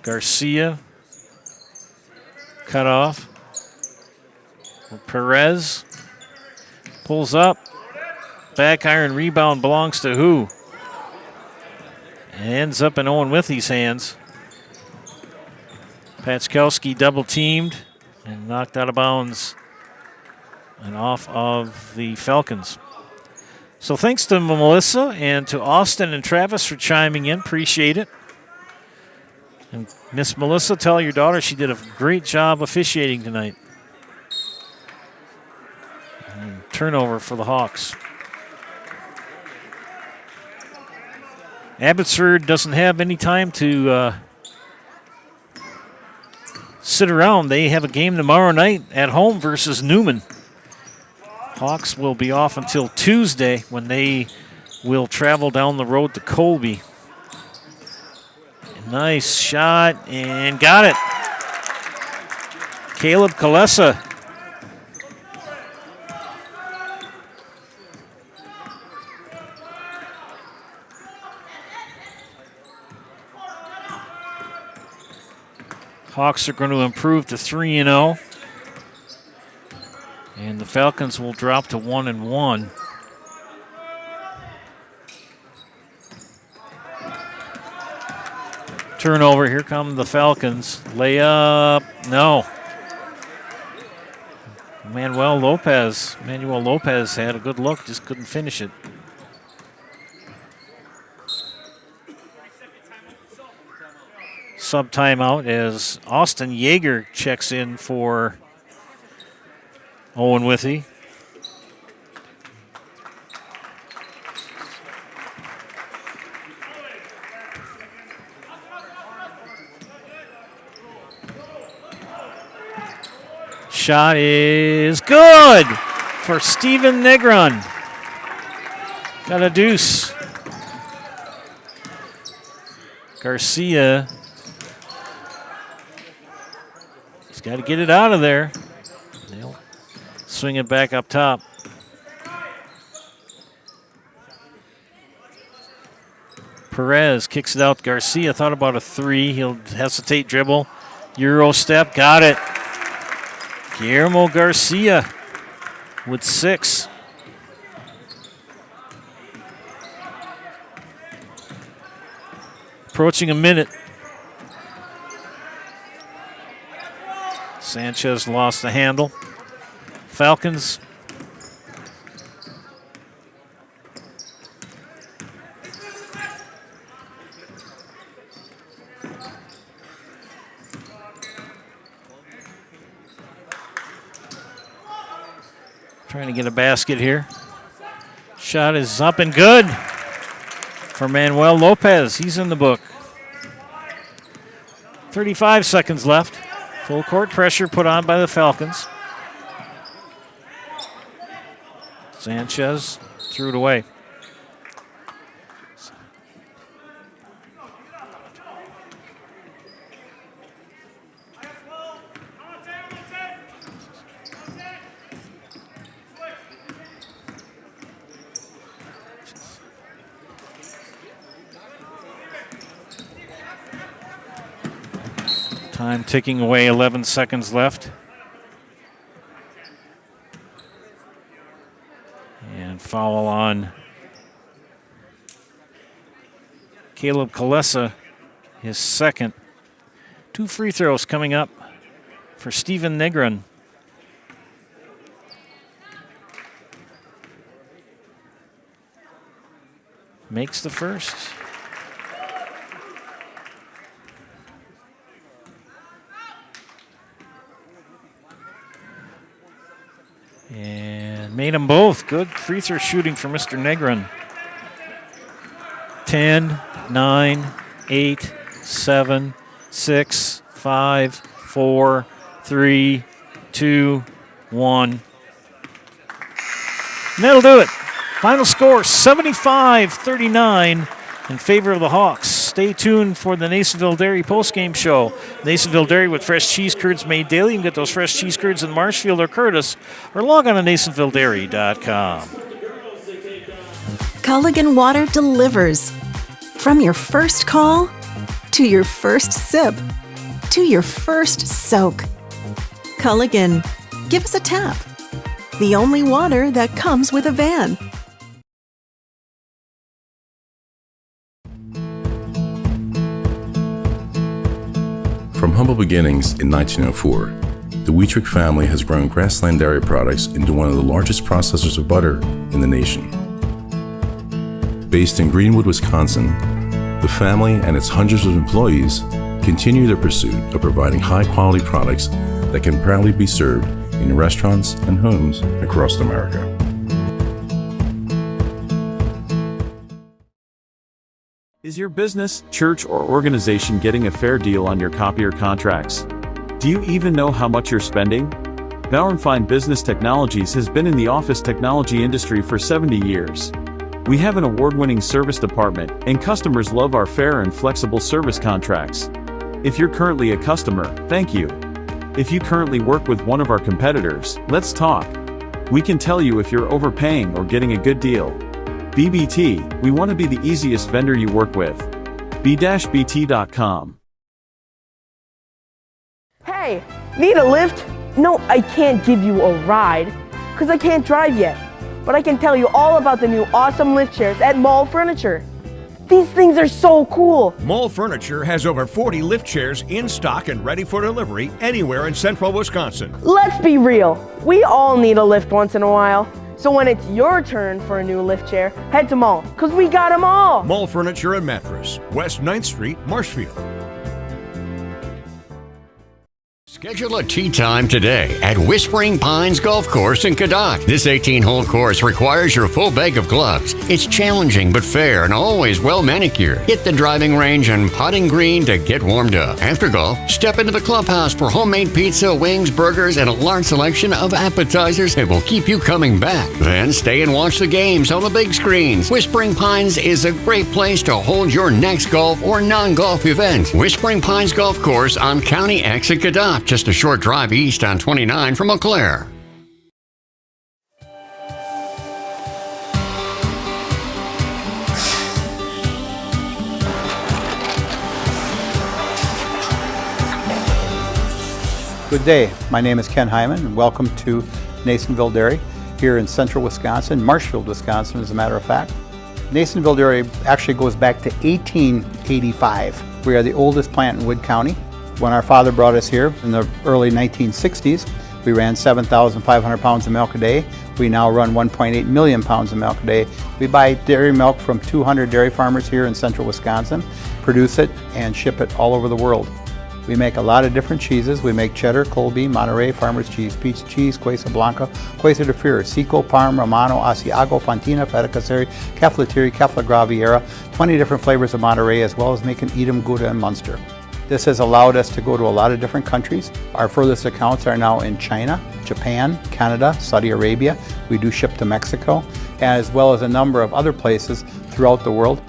Garcia cut off. Perez pulls up. Back iron rebound belongs to who? Ends up in Owen-Withee's hands. Pachkowski double teamed and knocked out of bounds and off of the Falcons. So thanks to Melissa and to Austin and Travis for chiming in. Appreciate it. And Miss Melissa, tell your daughter she did a great job officiating tonight. And turnover for the Hawks. Abbotsford doesn't have any time to sit around. They have a game tomorrow night at home versus Newman. Hawks will be off until Tuesday when they will travel down the road to Colby. Nice shot and got it. Caleb Kalesa. Hawks are going to improve to 3-0. And the Falcons will drop to 1-1. Turnover, here come the Falcons. Layup, no. Manuel Lopez had a good look, just couldn't finish it. Sub timeout as Austin Yeager checks in for Owen-Withee. Shot is good for Stephen Negron. Got a deuce. Garcia. He's got to get it out of there. They'll swing it back up top. Perez kicks it out. Garcia thought about a 3. He'll hesitate, dribble. Euro step, got it. Guillermo Garcia with 6. Approaching a minute. Sanchez lost the handle. Falcons trying to get a basket here. Shot is up and good for Manuel Lopez. He's in the book. 35 seconds left. Full court pressure put on by the Falcons. Sanchez threw it away. Time ticking away, 11 seconds left. And foul on Caleb Kalesa, his second. 2 free throws coming up for Stephen Negron. Makes the first. And Made them both. Good free throw shooting for Mr. Negron. 10, 9, 8, 7, 6, 5, 4, 3, 2, 1. And that'll do it. Final score, 75-39 in favor of the Hawks. Stay tuned for the Nasonville Dairy postgame show. Nasonville Dairy with fresh cheese curds made daily. You can get those fresh cheese curds in Marshfield or Curtis, or log on to NasonvilleDairy.com. Culligan Water delivers. From your first call, to your first sip, to your first soak. Culligan, give us a tap. The only water that comes with a van. From humble beginnings in 1904, the Wheatrick family has grown Grassland Dairy Products into one of the largest processors of butter in the nation. Based in Greenwood, Wisconsin, the family and its hundreds of employees continue their pursuit of providing high-quality products that can proudly be served in restaurants and homes across America. Is your business, church, or organization getting a fair deal on your copier contracts? Do you even know how much you're spending? Bauernfeind Business Technologies has been in the office technology industry for 70 years. We have an award-winning service department, and customers love our fair and flexible service contracts. If you're currently a customer, thank you. If you currently work with one of our competitors, let's talk. We can tell you if you're overpaying or getting a good deal. BBT, we want to be the easiest vendor you work with. b-bt.com. Hey, need a lift? No, I can't give you a ride, because I can't drive yet. But I can tell you all about the new awesome lift chairs at Mall Furniture. These things are so cool. Mall Furniture has over 40 lift chairs in stock and ready for delivery anywhere in central Wisconsin. Let's be real. We all need a lift once in a while. So when it's your turn for a new lift chair, head to Mall, because we got them all. Mall Furniture and Mattress, West 9th Street, Marshfield. Schedule a tee time today at Whispering Pines Golf Course in Cadott. This 18-hole course requires your full bag of gloves. It's challenging but fair and always well manicured. Hit the driving range and putting green to get warmed up. After golf, step into the clubhouse for homemade pizza, wings, burgers, and a large selection of appetizers that will keep you coming back. Then stay and watch the games on the big screens. Whispering Pines is a great place to hold your next golf or non-golf event. Whispering Pines Golf Course on County X at Cadott. Just a short drive east on 29 from Eau Claire. Good day. My name is Ken Hyman, and welcome to Nasonville Dairy here in central Wisconsin, Marshfield, Wisconsin, as a matter of fact. Nasonville Dairy actually goes back to 1885. We are the oldest plant in Wood County. When our father brought us here in the early 1960s, we ran 7,500 pounds of milk a day. We now run 1.8 million pounds of milk a day. We buy dairy milk from 200 dairy farmers here in central Wisconsin, produce it, and ship it all over the world. We make a lot of different cheeses. We make cheddar, Colby, Monterey, Farmer's Cheese, Peach Cheese, Quesa Blanca, Quesa de Freer, Seco, Parm, Romano, Asiago, Fontina, Feta Caseri, Caflatiri, Cafla Graviera, 20 different flavors of Monterey, as well as making Edam, Gouda, and Munster. This has allowed us to go to a lot of different countries. Our furthest accounts are now in China, Japan, Canada, Saudi Arabia. We do ship to Mexico, as well as a number of other places throughout the world.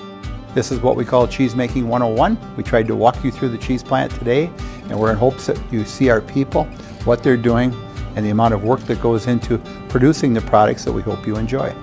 This is what we call Cheese Making 101. We tried to walk you through the cheese plant today, and we're in hopes that you see our people, what they're doing, and the amount of work that goes into producing the products that we hope you enjoy.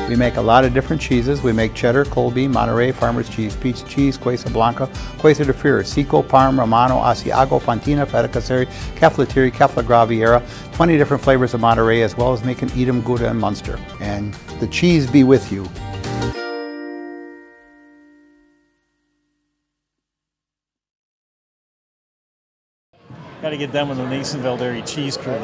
We make a lot of different cheeses. We make cheddar, Colby, Monterey, Farmer's Cheese, Pizza Cheese, Quesa Blanca, Quesa de Freire, Seco, Parm, Romano, Asiago, Fontina, Feta Caseri, Caflateri, Cafla Graviera, 20 different flavors of Monterey, as well as making Edam, Gouda, and Munster. And the cheese be with you. Got to get done with the Nasonville Dairy Cheese Crew.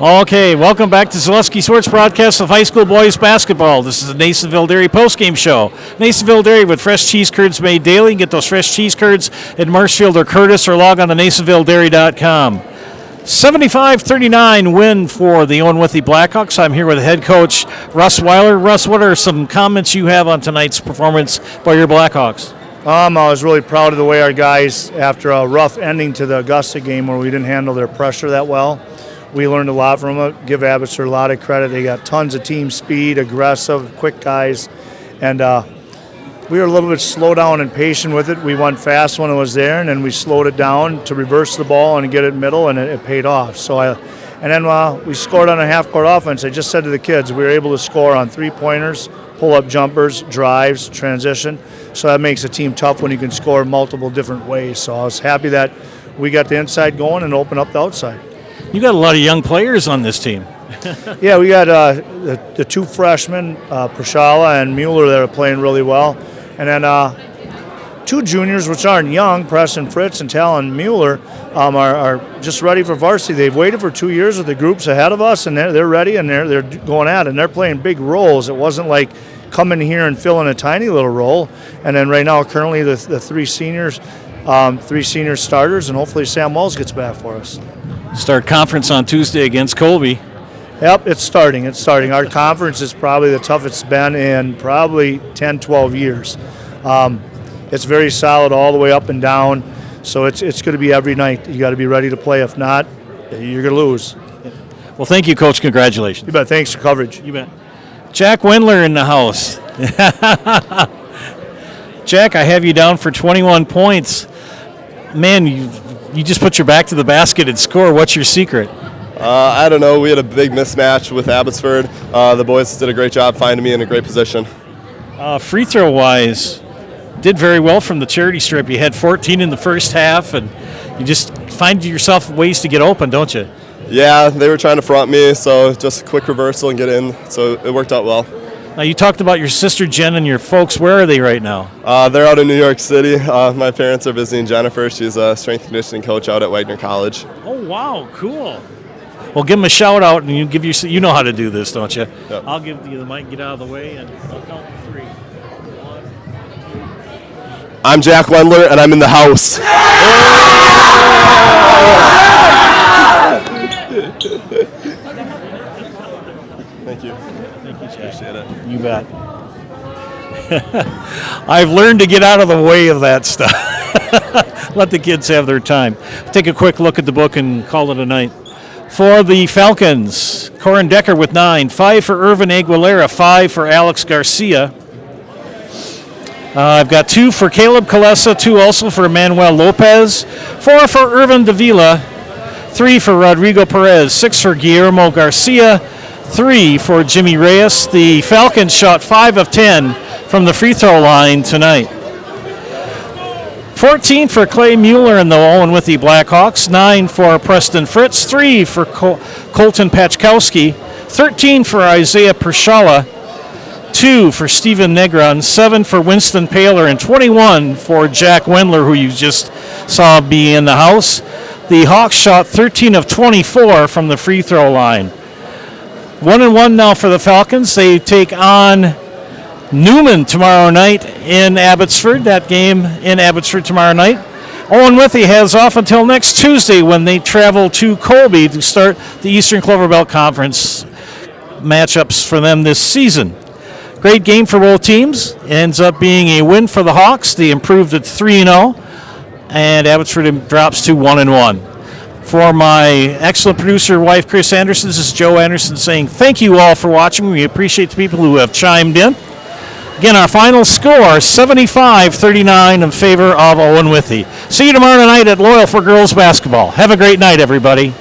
Okay, welcome back to Zaleski Sports Broadcast of high school boys basketball. This is the Nasonville Dairy postgame show. Nasonville Dairy with fresh cheese curds made daily. Get those fresh cheese curds at Marshfield or Curtis, or log on to NasonvilleDairy.com. 75-39 win for the Owen-Withee Blackhawks. I'm here with head coach Russ Weiler. Russ, what are some comments you have on tonight's performance by your Blackhawks? I was really proud of the way our guys, after a rough ending to the Augusta game where we didn't handle their pressure that well, we learned a lot from it. Give Abbotsford a lot of credit. They got tons of team speed, aggressive, quick guys, and we were a little bit slow down and patient with it. We went fast when it was there, and then we slowed it down to reverse the ball and get it middle, and it paid off. And then we scored on a half-court offense. I just said to the kids, we were able to score on three-pointers, pull-up jumpers, drives, transition. So that makes a team tough when you can score multiple different ways. So I was happy that we got the inside going and opened up the outside. You got a lot of young players on this team. Yeah, we got the two freshmen, Prashala and Mueller, that are playing really well. And then two juniors, which aren't young, Preston Fritz and Talon Mueller, are just ready for varsity. They've waited for 2 years with the groups ahead of us, and they're ready, and they're going at it, and they're playing big roles. It wasn't like come in here and fill in a tiny little role. And then right now, currently, the three seniors, three senior starters, and hopefully Sam Wells gets back for us. Start conference on Tuesday against Colby. Yep, it's starting. Our conference is probably the toughest it's been in probably 10, 12 years. It's very solid all the way up and down, so it's going to be every night. You got to be ready to play. If not, you're going to lose. Well, thank you, Coach. Congratulations. You bet. Thanks for coverage. You bet. Jack Wendler in the house. Jack, I have you down for 21 points. Man, you just put your back to the basket and score. What's your secret? I don't know. We had a big mismatch with Abbotsford. The boys did a great job finding me in a great position. Free throw wise, did very well from the charity strip. You had 14 in the first half, and you just find yourself ways to get open, don't you? Yeah, they were trying to front me, so just a quick reversal and get in. So it worked out well. Now, you talked about your sister Jen and your folks. Where are they right now? They're out in New York City. My parents are visiting Jennifer. She's a strength conditioning coach out at Wagner College. Oh, wow, cool. Well, give them a shout out, and you know how to do this, don't you? Yep. I'll give you the mic, get out of the way, and I'll count to 3. 1, 2. I'm Jack Wendler, and I'm in the house. Thank you. Thank you, Jack. Appreciate it. You bet. I've learned to get out of the way of that stuff. Let the kids have their time. Take a quick look at the book and call it a night. For the Falcons, Corin Decker with 9, 5 for Irvin Aguilera, 5 for Alex Garcia. I've got 2 for Caleb Kalesa, 2 also for Manuel Lopez, 4 for Irvin Davila, 3 for Rodrigo Perez, 6 for Guillermo Garcia, 3 for Jimmy Reyes. The Falcons shot 5 of 10 from the free throw line tonight. 14 for Clay Mueller and the Owen-Withee Blackhawks, 9 for Preston Fritz, 3 for Colton Pachkowski, 13 for Isaiah Pershala, 2 for Stephen Negron, 7 for Winston Paler, and 21 for Jack Wendler, who you just saw be in the house. The Hawks shot 13 of 24 from the free throw line. 1-1 now for the Falcons. They take on Newman tomorrow night in Abbotsford. That game in Abbotsford tomorrow night. Owen-Withee has off until next Tuesday when they travel to Colby to start the Eastern Clover Belt Conference matchups for them this season. Great game for both teams. Ends up being a win for the Hawks. They improved at 3-0, and Abbotsford drops to 1-1. For my excellent producer wife, Chris Anderson, this is Joe Anderson saying thank you all for watching. We appreciate the people who have chimed in. Again, our final score, 75-39 in favor of Owen-Withee. See you tomorrow night at Loyal for girls basketball. Have a great night, everybody.